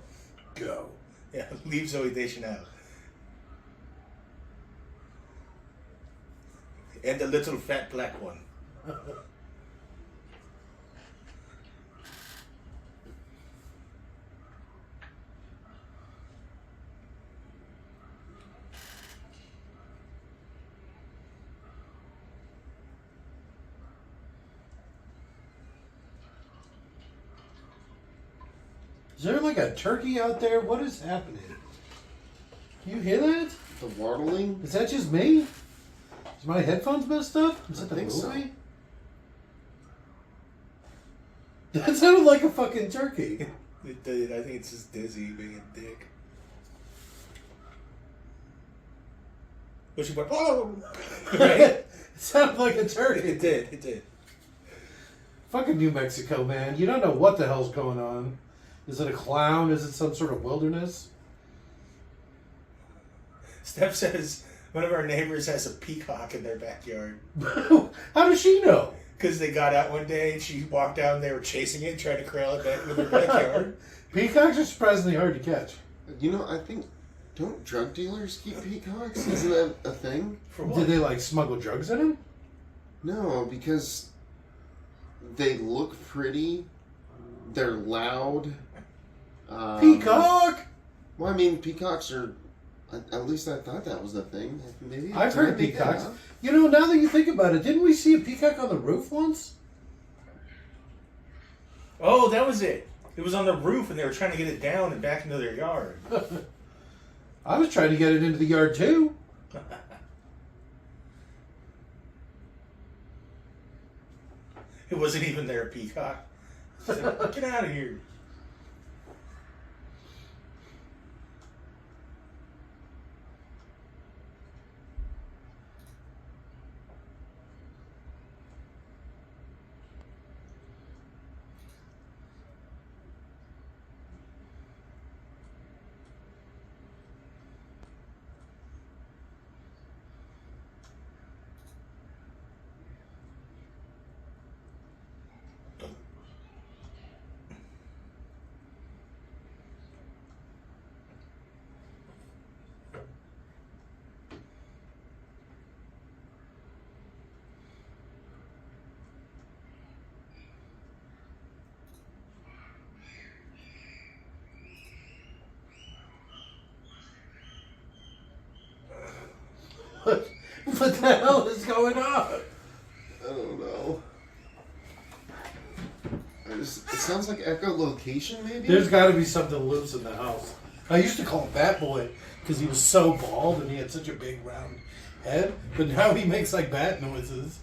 Go. Yeah, leave Zoe Deschanel. And the little fat black one. Is there like a turkey out there? What is happening? Can you hear that? The waddling? Is that just me? Is my headphones messed up? Is that the think movie? so. That sounded like a fucking turkey. It did. I think it's just Dizzy being a dick. But she went, oh! Right? It sounded like a turkey. It did. Fucking New Mexico, man. You don't know what the hell's going on. Is it a clown? Is it some sort of wilderness? Steph says one of our neighbors has a peacock in their backyard. How does she know? Because they got out one day and she walked out and they were chasing it, trying to corral it back in their backyard. Peacocks are surprisingly hard to catch. You know, I think, don't drug dealers keep peacocks? Isn't that a thing? For what? Did they like smuggle drugs in them? No, because they look pretty, they're loud. Peacock! Well, I mean, peacocks are, at least I thought that was the thing. Maybe I've heard of did I make that peacocks. up? You know, now that you think about it, didn't we see a peacock on the roof once? Oh, that was it. It was on the roof and they were trying to get it down and back into their yard. I was trying to get it into the yard too. It wasn't even their peacock. She said, get out of here. What the hell is going on? I don't know. It sounds like echolocation, maybe? There's got to be something loose in the house. I used to call him Bat Boy because he was so bald and he had such a big round head, but now he makes like bat noises.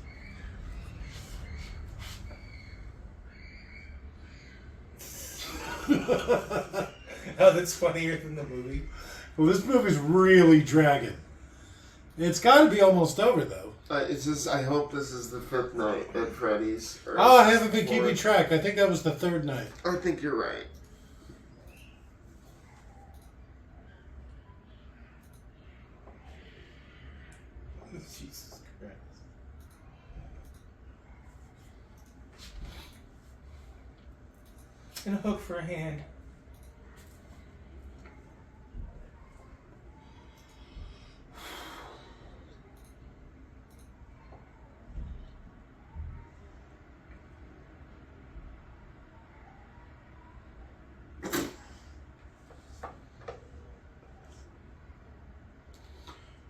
Oh, that's funnier than the movie. Well, this movie's really dragging. It's got to be almost over though. It's just, I hope this is the fifth night at Freddy's. Or Oh, I haven't been keeping fourth. track. I think that was the third night. I think you're right. Jesus Christ. and a hook for a hand.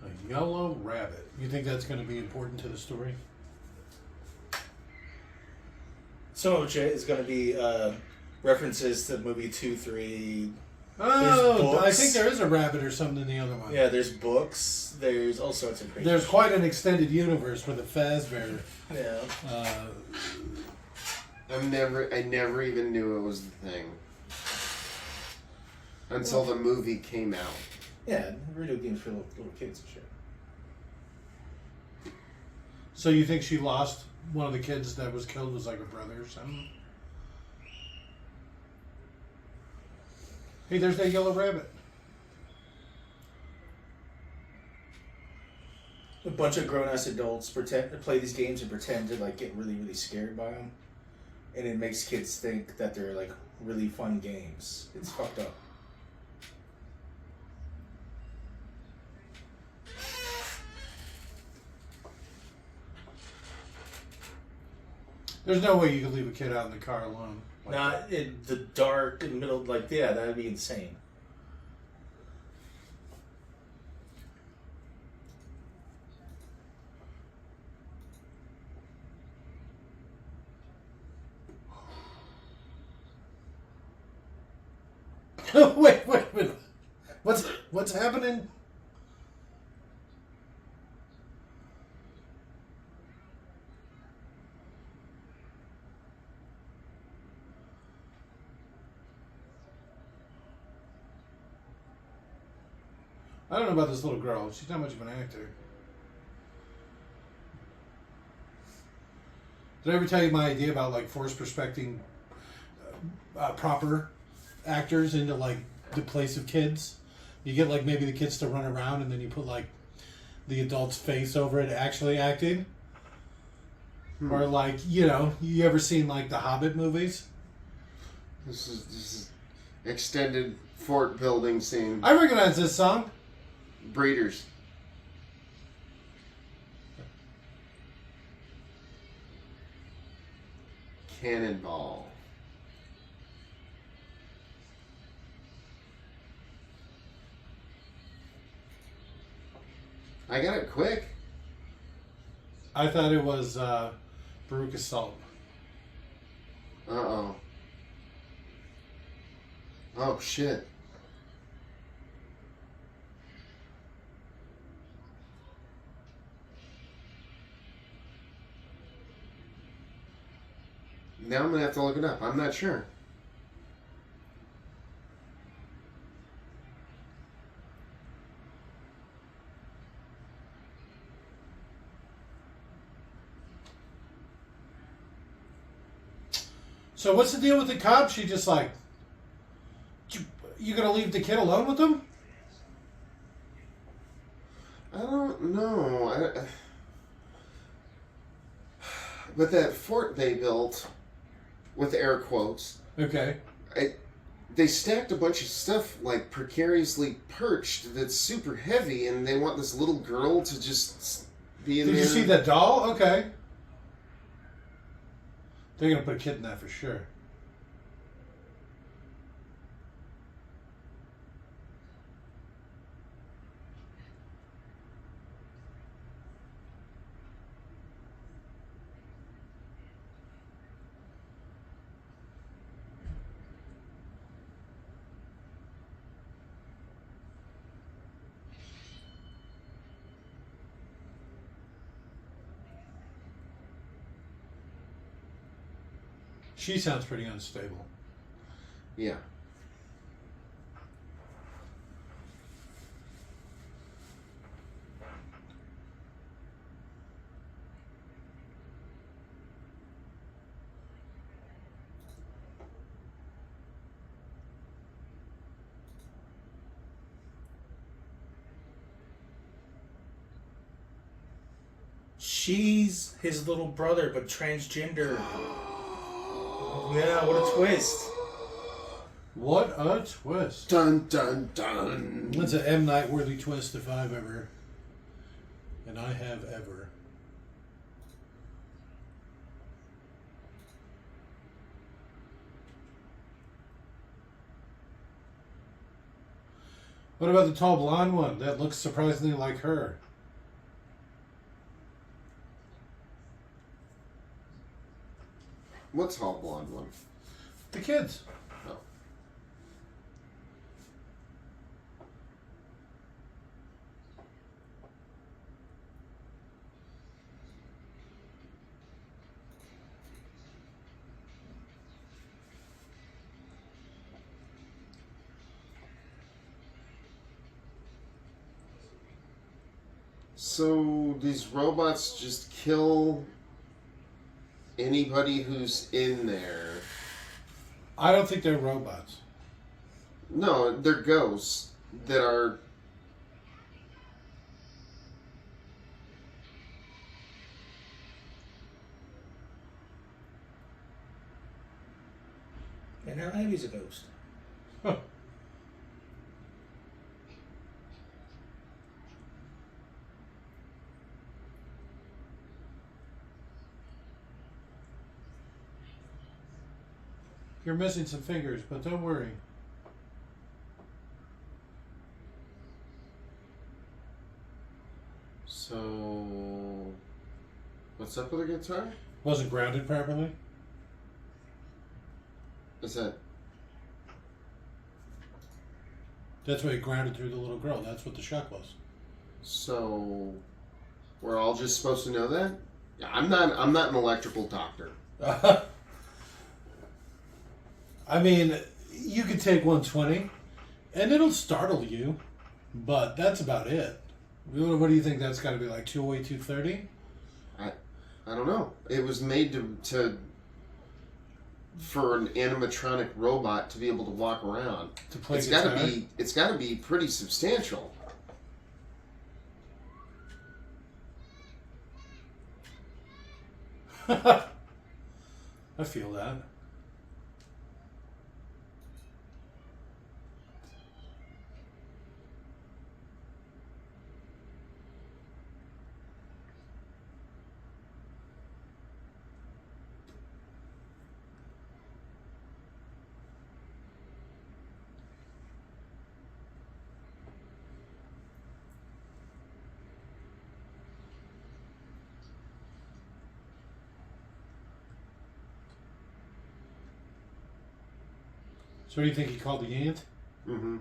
A yellow rabbit. You think that's going to be important to the story? Some of which is going to be references to movie 2, 3. Oh, I books. think there is a rabbit or something in the other one. Yeah, there's books. There's all sorts of crazy. There's quite an extended universe with a Fazbear. Yeah. I never even knew it was the thing until the movie came out. Yeah, video games for little kids and shit. So you think she lost one of the kids that was killed was like a brother or something? Hey, there's that yellow rabbit. A bunch of grown-ass adults play these games and pretend to like get really, really scared by them, and it makes kids think that they're like really fun games. It's fucked up. There's no way you could leave a kid out in the car alone. Like Not in the dark, in the middle, like, yeah, that'd be insane. Wait a minute. What's happening? I don't know about this little girl. She's not much of an actor. Did I ever tell you my idea about like force prospecting proper actors into like the place of kids? You get like maybe the kids to run around and then you put like the adult's face over it actually acting. Or like, you know, you ever seen like the Hobbit movies? This is extended fort building scene. I recognize this song. Breeders. Cannonball. I got it quick. I thought it was Baruch Assault. Uh-oh. Oh, shit. Now I'm going to have to look it up. I'm not sure. So what's the deal with the cop? She just like, you gonna leave the kid alone with him? I don't know. But that fort they built, with air quotes, Okay. They stacked a bunch of stuff like precariously perched that's super heavy, and they want this little girl to just be in Did there. you see that doll? Okay. They're gonna put a kid in that for sure. She sounds pretty unstable. Yeah. She's his little brother, but transgender. Yeah, what a twist. What a twist. Dun, dun, dun. That's an M. Night worthy twist if I've ever. And I have ever. What about the tall blonde one? That looks surprisingly like her. What's tall blonde one? The kids. Oh. So these robots just kill anybody who's in there. I don't think they're robots. No, they're ghosts that are. And now Ivy's a ghost. Huh. You're missing some fingers, but don't worry. So, what's up with the guitar? Wasn't grounded properly. Is that? That's why it grounded through the little girl. That's what the shock was. So, we're all just supposed to know that? Yeah, I'm not an electrical doctor. I mean, you could take 120, and it'll startle you, but that's about it. What do you think that's got to be, like 208, 230? I don't know. It was made for an animatronic robot to be able to walk around. To play It's got to be pretty substantial. I feel that. So what do you think he called the ant? Mm-hmm.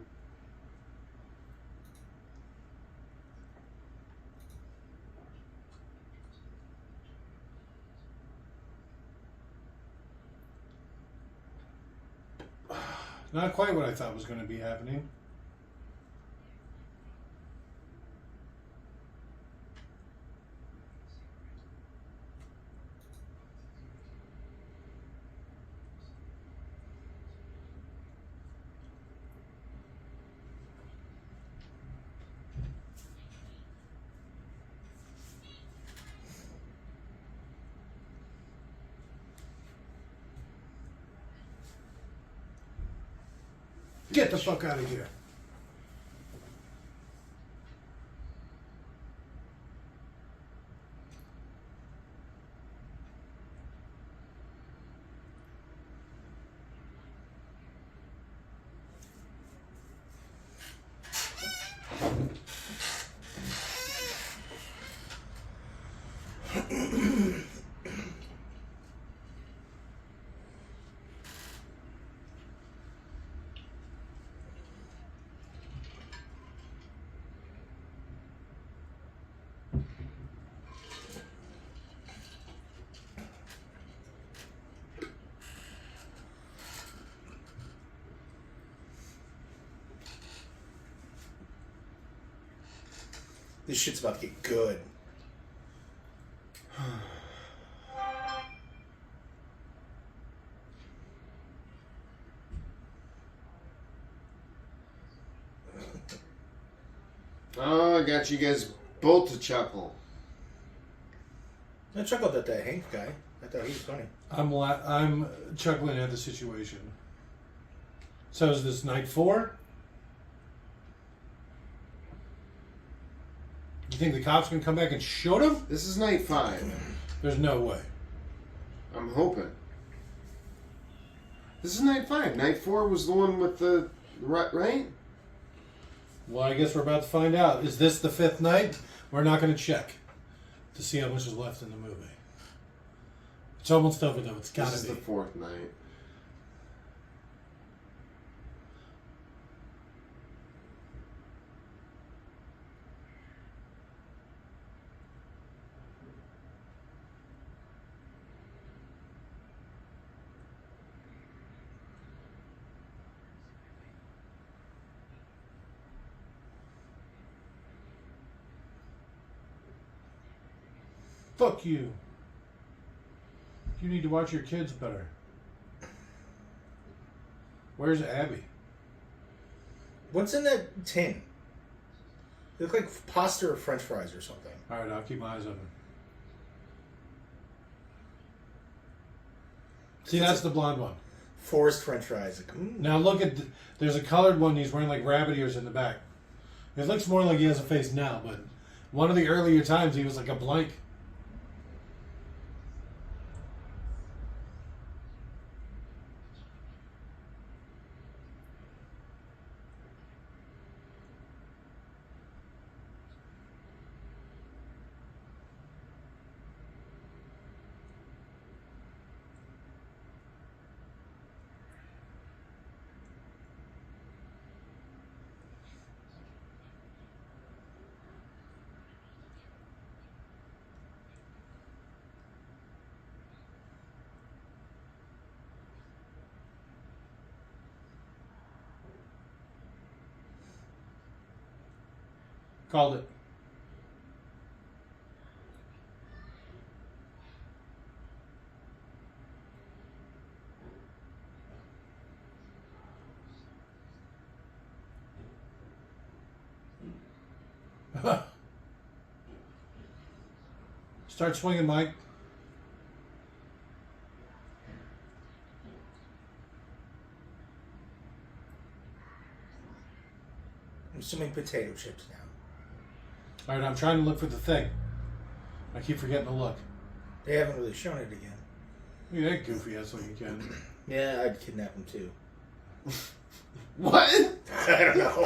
Not quite what I thought was going to be happening. Get the fuck out of here. This shit's about to get good. Oh, I got you guys both to chuckle. I chuckled at that Hank guy. I thought he was funny. I'm chuckling at the situation. So is this night 4? You think the cops can come back and shoot him? This is night 5. There's no way. I'm hoping. This is night 5. Night 4 was the one with the right. Well, I guess we're about to find out. Is this the 5th night? We're not going to check to see how much is left in the movie. It's almost over, though. It's got to be. This is the 4th night. Fuck you. You need to watch your kids better. Where's Abby? What's in that tin? They look like pasta or French fries or something. All right, I'll keep my eyes open. See, that's the blonde one. Forced French fries. Now look at, there's a colored one. He's wearing like rabbit ears in the back. It looks more like he has a face now, but one of the earlier times he was like a blank. Called it. Start swinging, Mike. I'm assuming potato chips now. All right, I'm trying to look for the thing. I keep forgetting to look. They haven't really shown it again. Look at that goofy ass looking kid. Yeah, I'd kidnap him too. What? I don't know.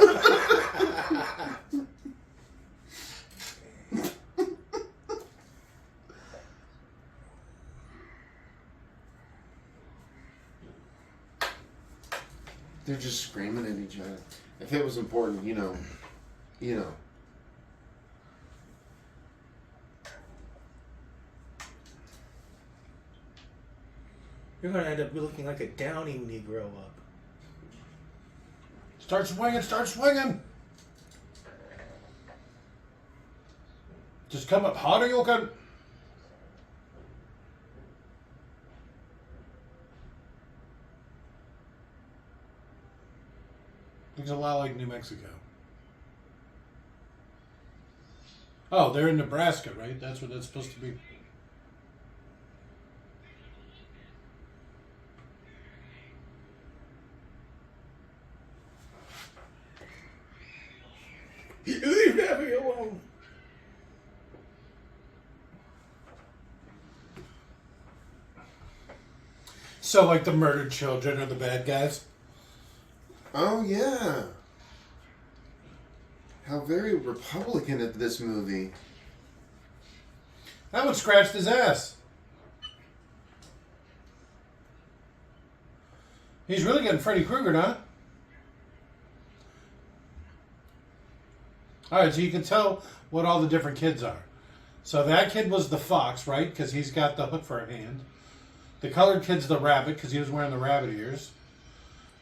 They're just screaming at each other. If it was important, you know. You're going to end up looking like a Downy when you grow up. Start swinging, start swinging. Just come up harder, you can. Looks a lot like New Mexico. Oh, they're in Nebraska, right? That's what that's supposed to be. Leave Abby alone. So, like, the murdered children are the bad guys? Oh, yeah. How very Republican of this movie. That one scratched his ass. He's really getting Freddy Krueger, huh? Alright, so you can tell what all the different kids are. So that kid was the fox, right? Because he's got the hook for a hand. The colored kid's the rabbit, because he was wearing the rabbit ears.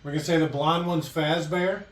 We're going to say the blonde one's Fazbear.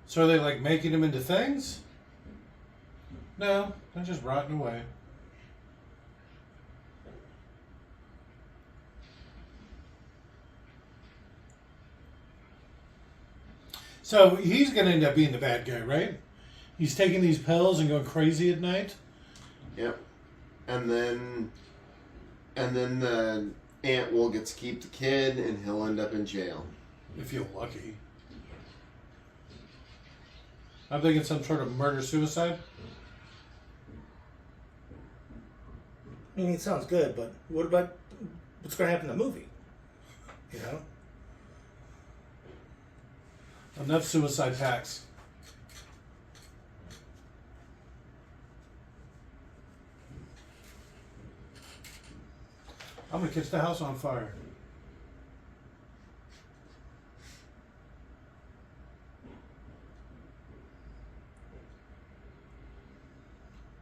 So are they like making them into things? No, they're just rotting away. So he's going to end up being the bad guy, right? He's taking these pills and going crazy at night. Yep. And then the aunt will get to keep the kid, and he'll end up in jail. If you're lucky. I'm thinking some sort of murder-suicide. I mean, it sounds good, but what about what's going to happen in the movie? You know? Enough suicide packs. I'm going to catch the house on fire.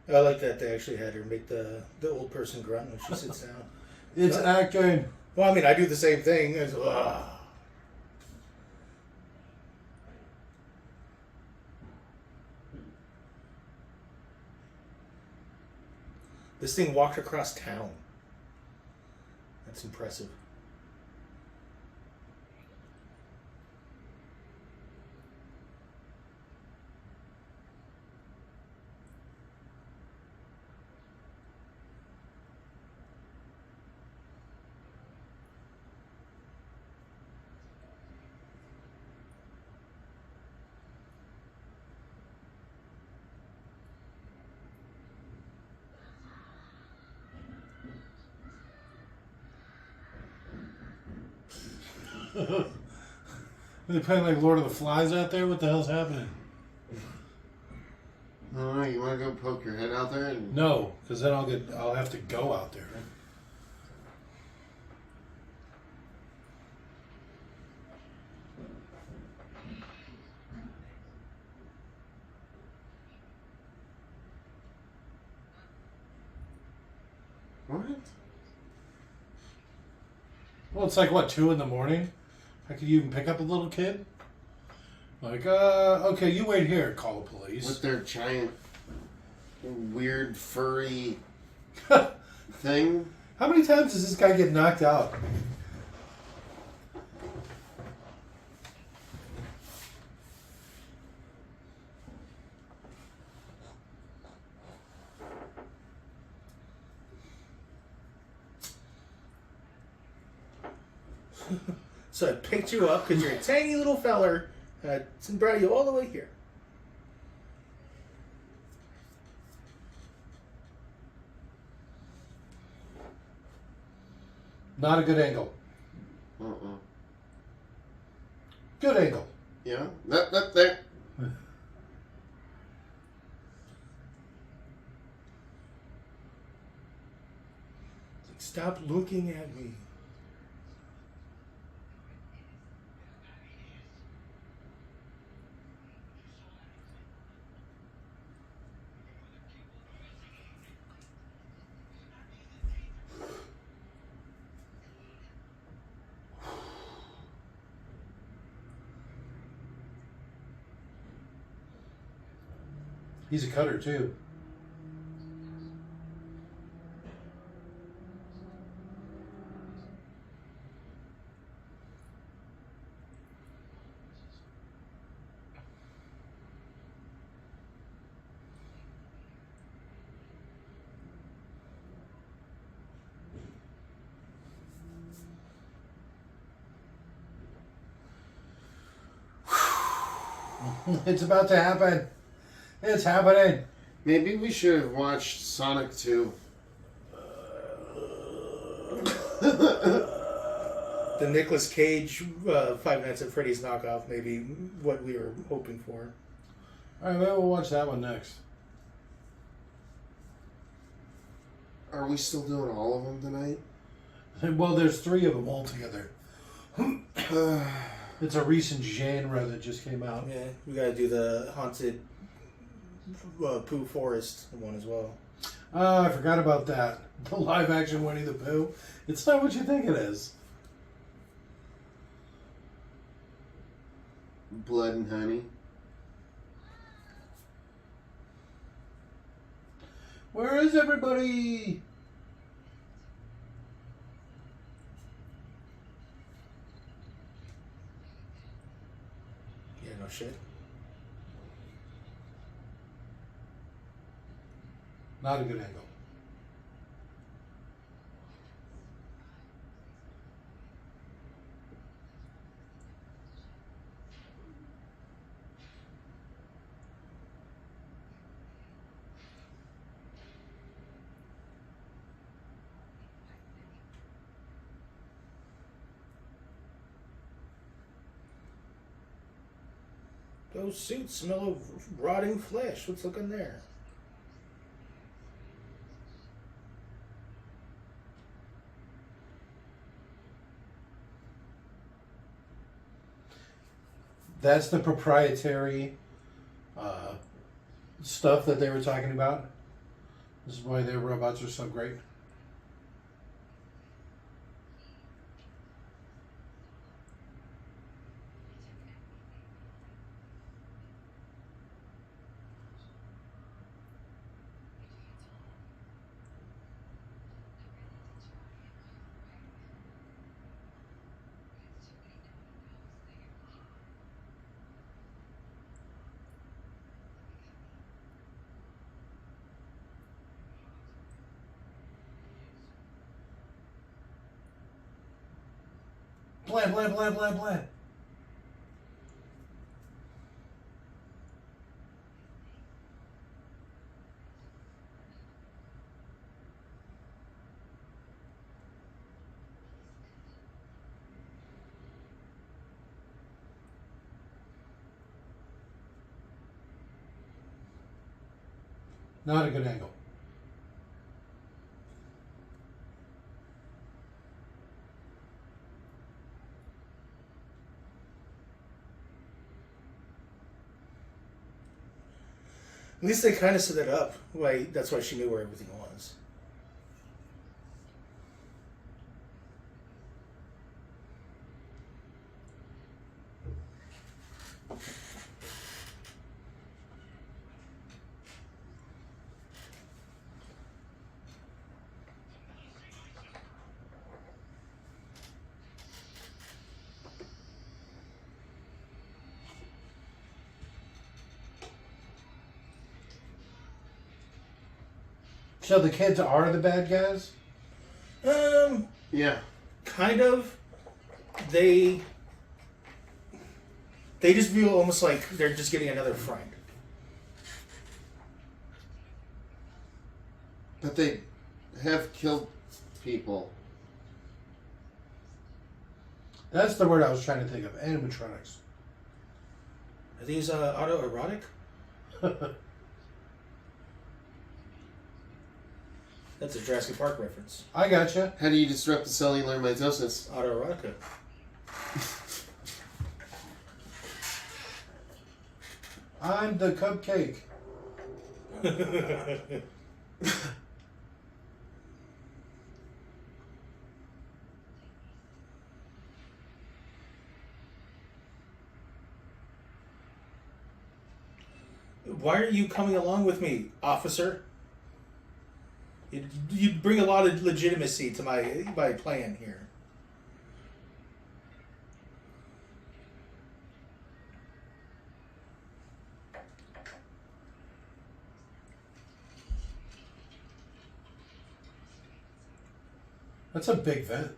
I like that they actually had her make the old person grunt when she sits down. It's acting. Well, I mean, I do the same thing. It's, This thing walked across town. That's impressive. Are they playing like Lord of the Flies out there? What the hell's happening? I don't know. You want to go poke your head out there? And... No, because then I'll have to go out there. What? Well, it's like, what, 2 in the morning? How could you even pick up a little kid? Like, okay, you wait here, call the police. With their giant, weird, furry thing? How many times does this guy get knocked out? So I picked you up because you're a tiny little feller and brought you all the way here. Not a good angle. Good angle. Yeah, that there. Stop looking at me. He's a cutter, too. It's about to happen. It's happening. Maybe we should have watched Sonic 2. The Nicolas Cage Five Nights at Freddy's knockoff, maybe what we were hoping for. All right, maybe we'll watch that one next. Are we still doing all of them tonight? Well, there's 3 of them altogether. It's a recent genre that just came out. Yeah, we gotta do the Haunted Pooh Forest one as well. I forgot about that. The live action Winnie the Pooh. It's not what you think it is. Blood and Honey. Where is everybody? Yeah, no shit. Not a good angle. Those suits smell of rotting flesh. What's looking there? That's the proprietary stuff that they were talking about. This is why their robots are so great. Blam, blam, blam, blam, blam. Not a good angle. At least they kind of set it up. Like, that's why she knew where everything was. So the kids are the bad guys? Yeah. Kind of. They just feel almost like they're just getting another friend. But they have killed people. That's the word I was trying to think of. Animatronics. Are these autoerotic? That's a Jurassic Park reference. I gotcha. How do you disrupt the cellular mitosis? Autoerotica. I'm the cupcake. Why are you coming along with me, officer? You bring a lot of legitimacy to my plan here. That's a big vent.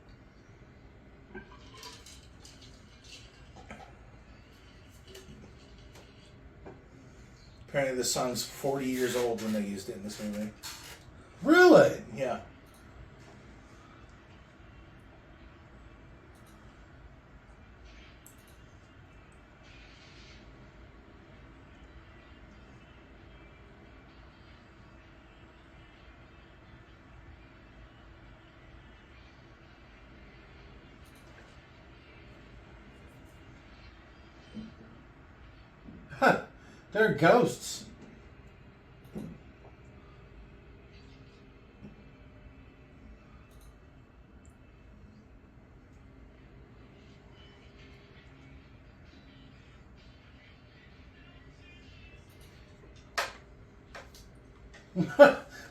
Apparently, the song's 40 years old when they used it in this movie. Really? Yeah. Huh. They're ghosts.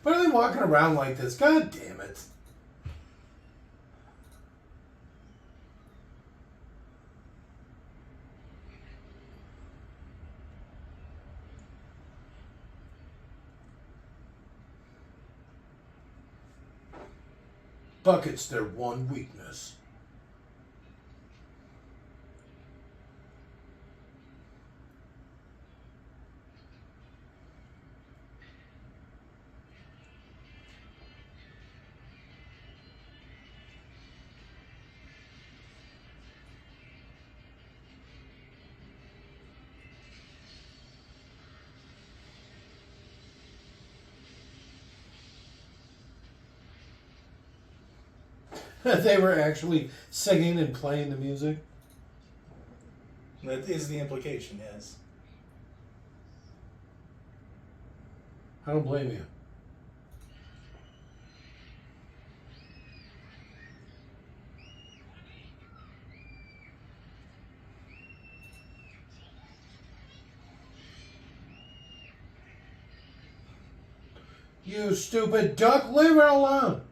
Why are they walking around like this? God damn it. Bucket's their one weakness. They were actually singing and playing the music. That is the implication, yes. I don't blame you. You stupid duck, leave her alone.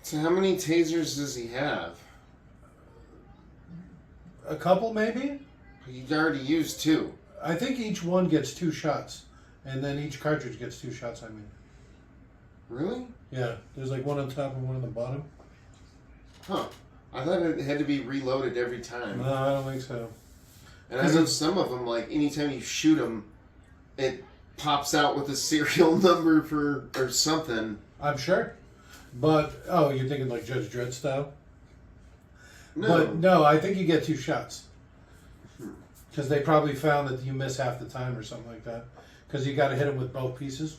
So how many tasers does he have? A couple, maybe? He already used 2. I think each one gets 2 shots. And then each cartridge gets 2 shots, I mean. Really? Yeah, there's like one on top and one on the bottom. Huh. I thought it had to be reloaded every time. No, I don't think so. And I know some of them, like, anytime you shoot them, it pops out with a serial number for or something. I'm sure. But, oh, you're thinking like Judge Dredd style? No. But, no, I think you get 2 shots. Because they probably found that you miss half the time or something like that. Because you got to hit them with both pieces.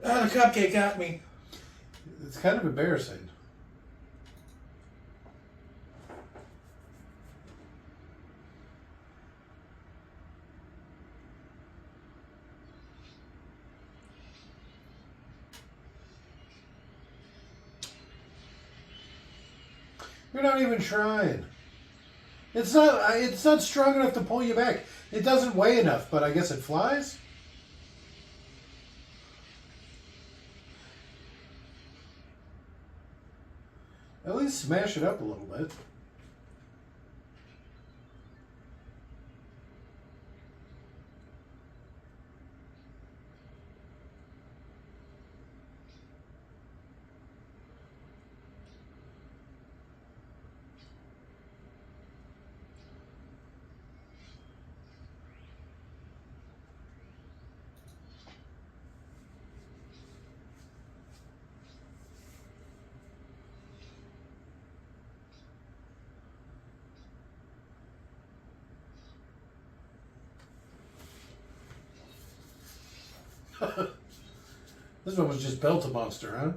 Oh, the cupcake got me. It's kind of embarrassing. You're not even trying. It's not strong enough to pull you back. It doesn't weigh enough, but I guess it flies? At least smash it up a little bit. This one was just built a monster, huh?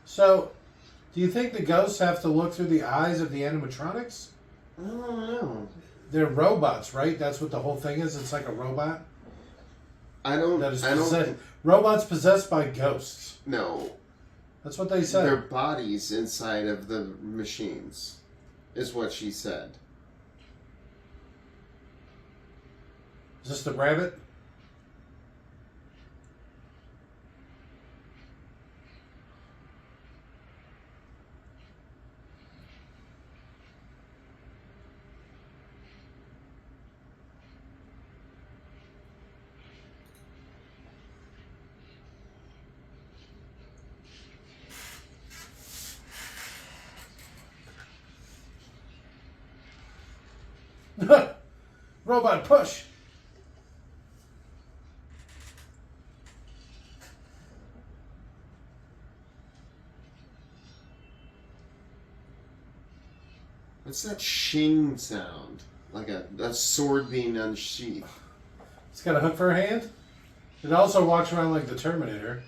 So, do you think the ghosts have to look through the eyes of the animatronics? I don't know. They're robots, right? That's what the whole thing is. It's like a robot. Robots possessed by ghosts. No. That's what they said. Their bodies inside of the machines, is what she said. Is this the rabbit? Robot push. What's that shing sound? like a sword being unsheathed. It's got a hook for a hand. It also walks around like the Terminator.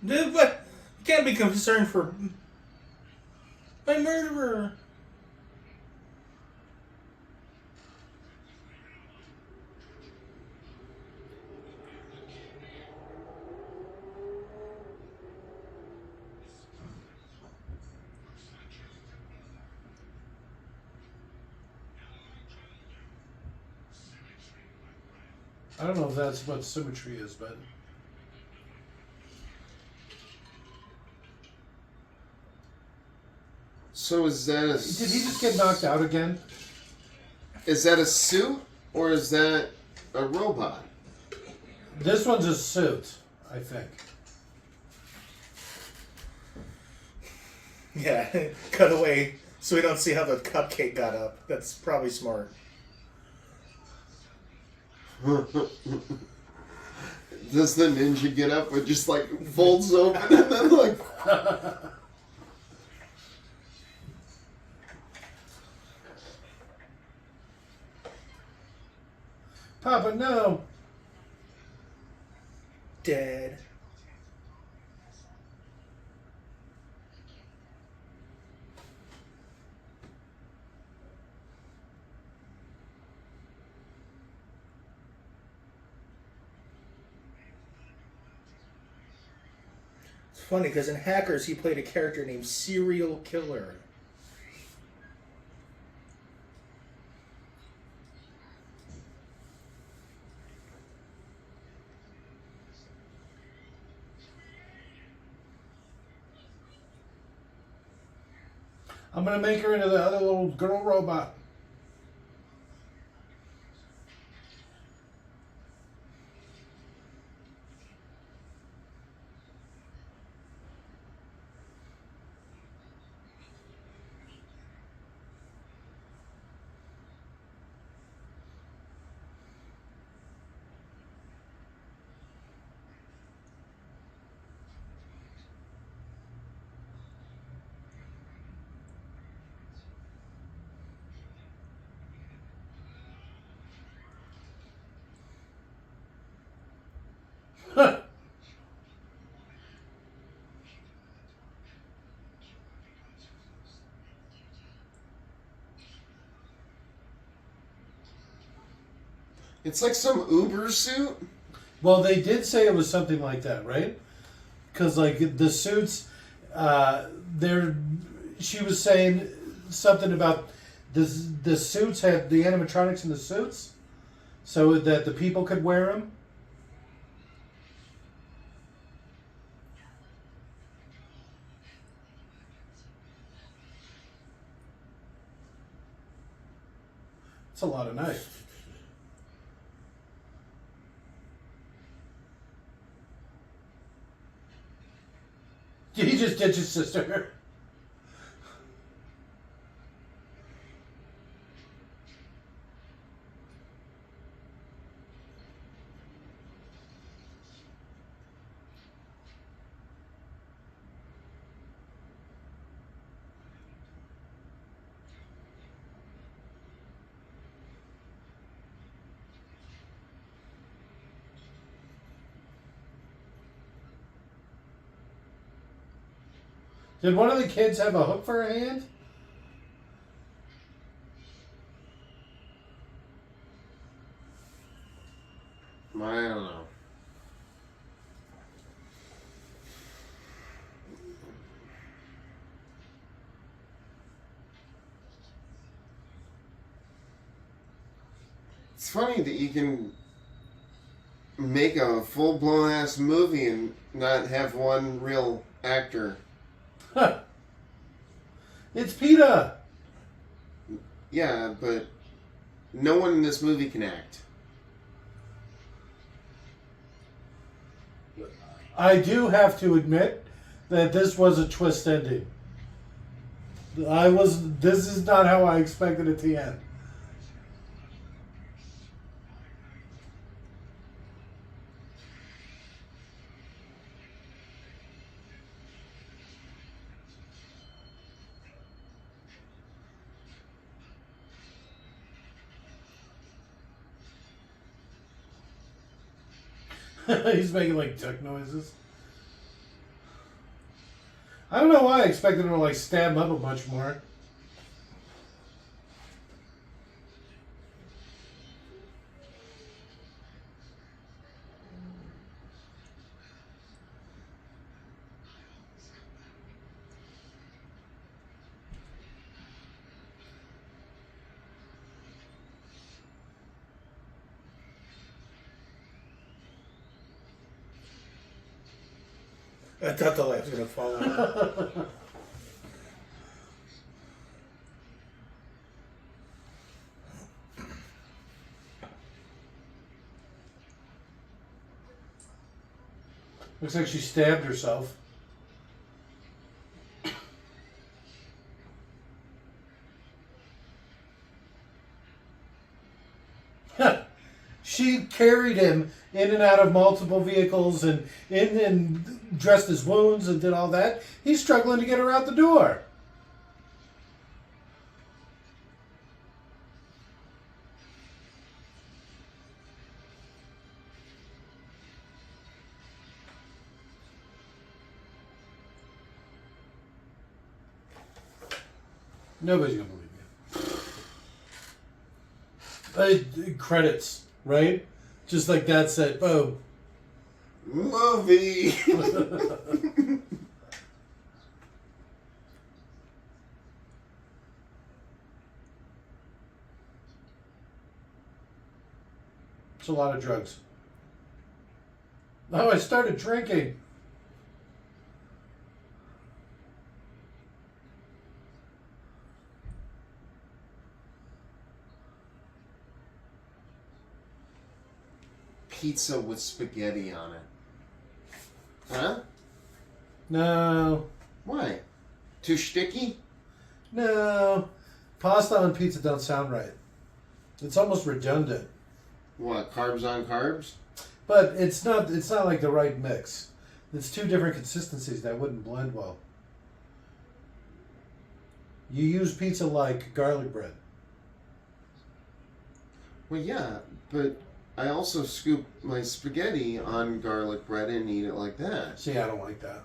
Dude, but you can't be concerned for my murderer. I don't know if that's what symmetry is, but So is that a... did he just get knocked out again? Is that a suit or is that a robot? This one's a suit, I think. Yeah, cut away so we don't see how the cupcake got up. That's probably smart. Does the ninja get up and just like folds open and then like... Papa, no. Dead. It's funny because in Hackers he played a character named Serial Killer. I'm gonna make her into the other little girl robot. It's like some Uber suit? Well, they did say it was something like that, right? Because like the suits, they're. She was saying something about the suits had the animatronics in the suits, so that the people could wear them. It's a lot of knife. He just ditched his sister. Did one of the kids have a hook for a hand? I don't know. It's funny that you can make a full-blown ass movie and not have one real actor. Huh. It's PETA. Yeah, but no one in this movie can act. I do have to admit that this was a twist ending. This is not how I expected it to end. He's making like duck noises. I don't know why I expected him to like stab him up a bunch more. I thought the light was gonna fall out. Looks like she stabbed herself. She carried him in and out of multiple vehicles and in and dressed his wounds and did all that. He's struggling to get her out the door. Nobody's gonna believe me. Credits, right? Just like that said, oh. Movie. It's a lot of drugs. Oh, I started drinking. Pizza with spaghetti on it. Huh? No. Why? Too sticky? No. Pasta on pizza don't sound right. It's almost redundant. What, carbs on carbs? But it's not like the right mix. It's two different consistencies that wouldn't blend well. You use pizza like garlic bread. Well, yeah, but I also scoop my spaghetti on garlic bread and eat it like that. See, I don't like that.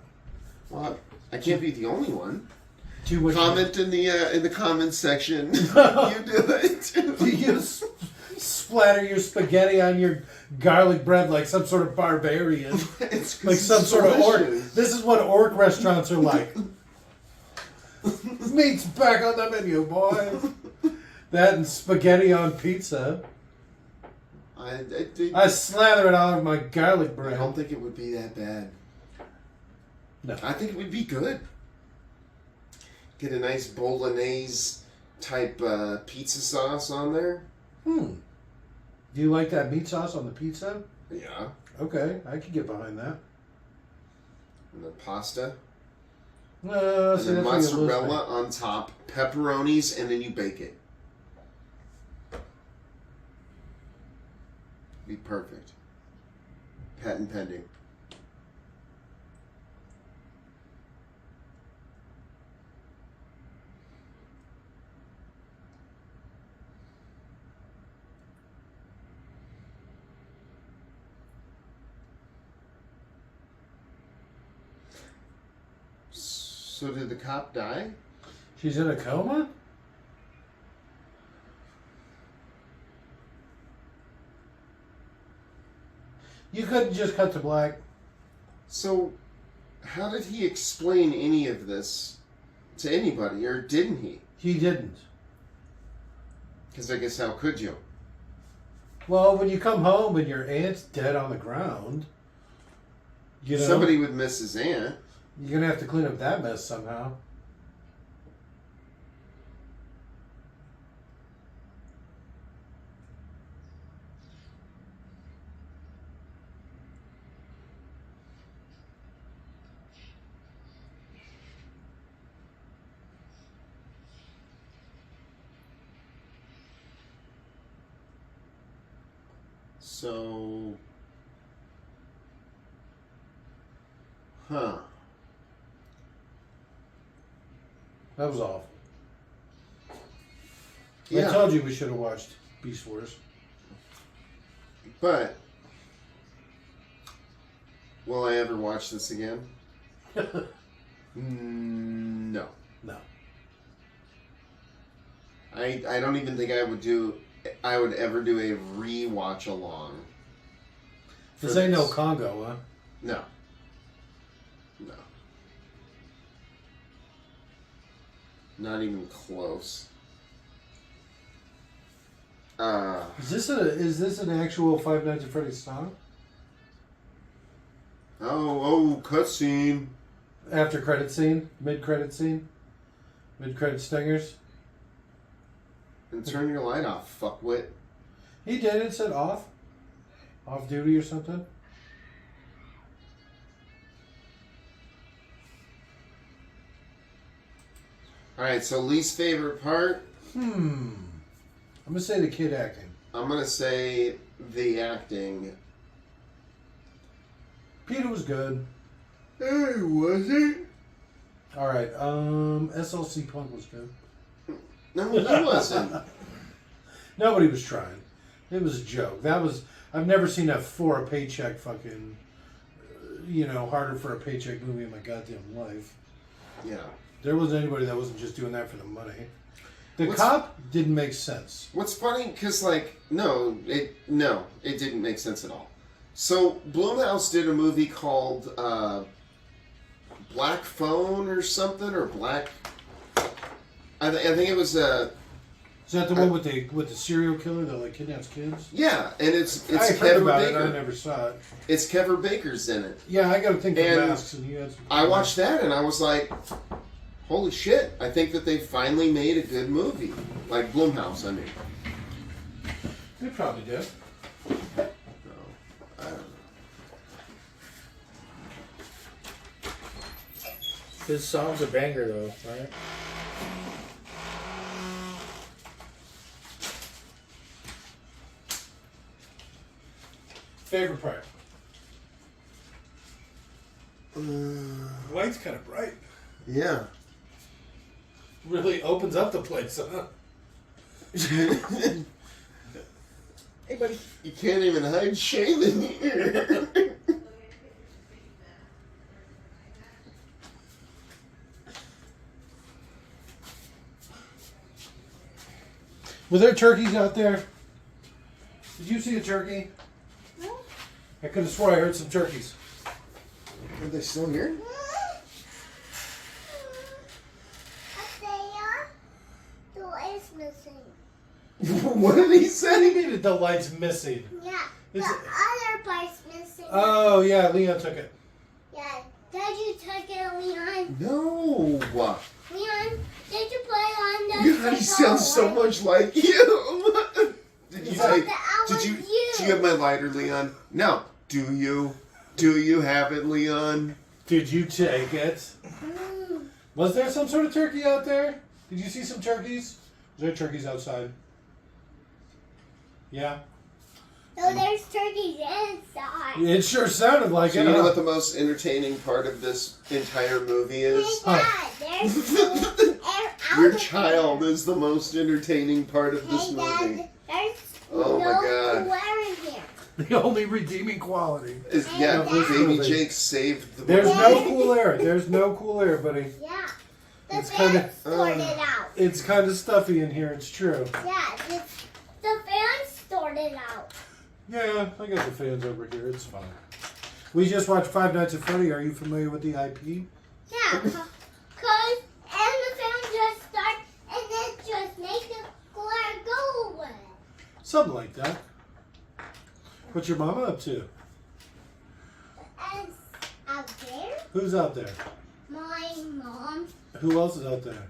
Well, I can't be the only one. Too much. Comment in the comments section. You do it. Do you splatter your spaghetti on your garlic bread like some sort of barbarian? It's Like some sort of orc. delicious. This is what orc restaurants are like. Meat's back on the menu, boy. That and spaghetti on pizza. I slather it all over my garlic I bread. don't think it would be that bad. No. I think it would be good. Get a nice bolognese type pizza sauce on there. Do you like that meat sauce on the pizza? Yeah. Okay, I could get behind that. And the pasta. See, And then that's what you lose mozzarella on top, pepperonis, and then you bake it. Be perfect. Patent pending. So did the cop die? She's in a coma? You couldn't just cut to black. So, how did he explain any of this to anybody, or didn't he? He didn't. Because I guess how could you? Well, when you come home and your aunt's dead on the ground, you know, Somebody would miss his aunt. you're going to have to clean up that mess somehow. So, huh. That was awful. Yeah. I told you we should have watched Beast Wars. But Will I ever watch this again? No. No. I don't even think I would ever do a rewatch along. This ain't no Congo, huh? No. No. Not even close. Is this an actual Five Nights at Freddy's song? Oh, cutscene. After credit scene? Mid-credit scene? Mid-credit stingers? And turn your light off, fuckwit. He did. It said off. Off duty or something. Alright, so least favorite part? I'm going to say the kid acting. I'm going to say the acting. Peter was good. Hey, was it? Alright, SLC Punk was good. No, he wasn't. Nobody was trying. It was a joke. I've never seen a for a paycheck fucking, harder for a paycheck movie in my goddamn life. Yeah. There wasn't anybody that wasn't just doing that for the money. The cop didn't make sense. What's funny, because, no, it didn't make sense at all. So, Blumhouse did a movie called Black Phone or something, or Black... I think it was... Is that the one with the serial killer that, kidnaps kids? Yeah, and it's I heard Kevin about Baker. it, I never saw it. It's Kevin Baker's in it. Yeah, I got to think of And Masks, and he had some... I watched that, and I was like... Holy shit, I think that they finally made a good movie. Like Blumhouse, I mean. They probably did. No, I don't know. His song's a banger, though, right? Favorite part? The light's kind of bright. Yeah. Really opens up the place, huh? Hey, buddy. You can't even hide shame in here. Were there turkeys out there? Did you see a turkey? No. I could have swore I heard some turkeys. Are they still here? The light's missing. What did he What do say? you mean the light's missing? Yeah, Is the it- other part's missing. Oh, yeah, Leon took it. Yeah, did you take it, Leon? No. Leon, did you play on the God, he sounds so much like you. Did you Yeah. take? That Did was you? you. Do you have my lighter, Leon? No. Do you? Do you have it, Leon? Did you take it? Mm. Was there some sort of turkey out there? Did you see some turkeys? Was there turkeys outside? Yeah. So there's turkeys inside. It sure sounded like So it. you know huh? what the most entertaining part of this entire movie is? Hey, Dad, there's two Your child is the most entertaining part of this Hey, movie. Dad, there's Oh, my God. no glare in here. The only redeeming quality. Yeah, Hey, Baby Dad. Jake saved the There's movie. no cool air. There's no cool air, buddy. Yeah. The It's fans kinda- sorted out. It's kind of stuffy in here. It's true. Yeah, the fans sorted out. Yeah, I got the fans over here. It's fine. We just watched Five Nights at Freddy. Are you familiar with the IP? Yeah, cause and the fans just start and then just make the glare go away. Something like that. What's your mama up to? And out there, Who's out there? my mom, Who else is out there?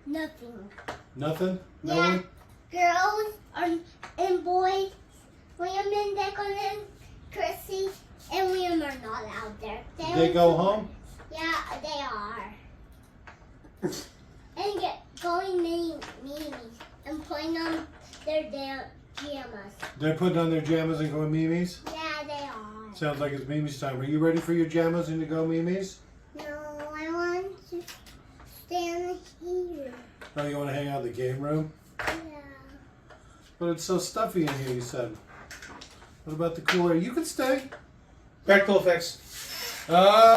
nothing. Nothing? No Yeah. one? Girls and boys, William and Declan and Chrissy and William are not out there. They go home? Yeah, they are. And going memes and putting on their pajamas. They're putting on their jammies and going Mimi's? Yeah, they are. Sounds like it's Mimi's time. Are you ready for your jammies and to go Mimi's? No, I want to stand here. Oh, you want to hang out in the game room? Yeah. But it's so stuffy in here, you said. What about the cool air? You could stay. Practical effects.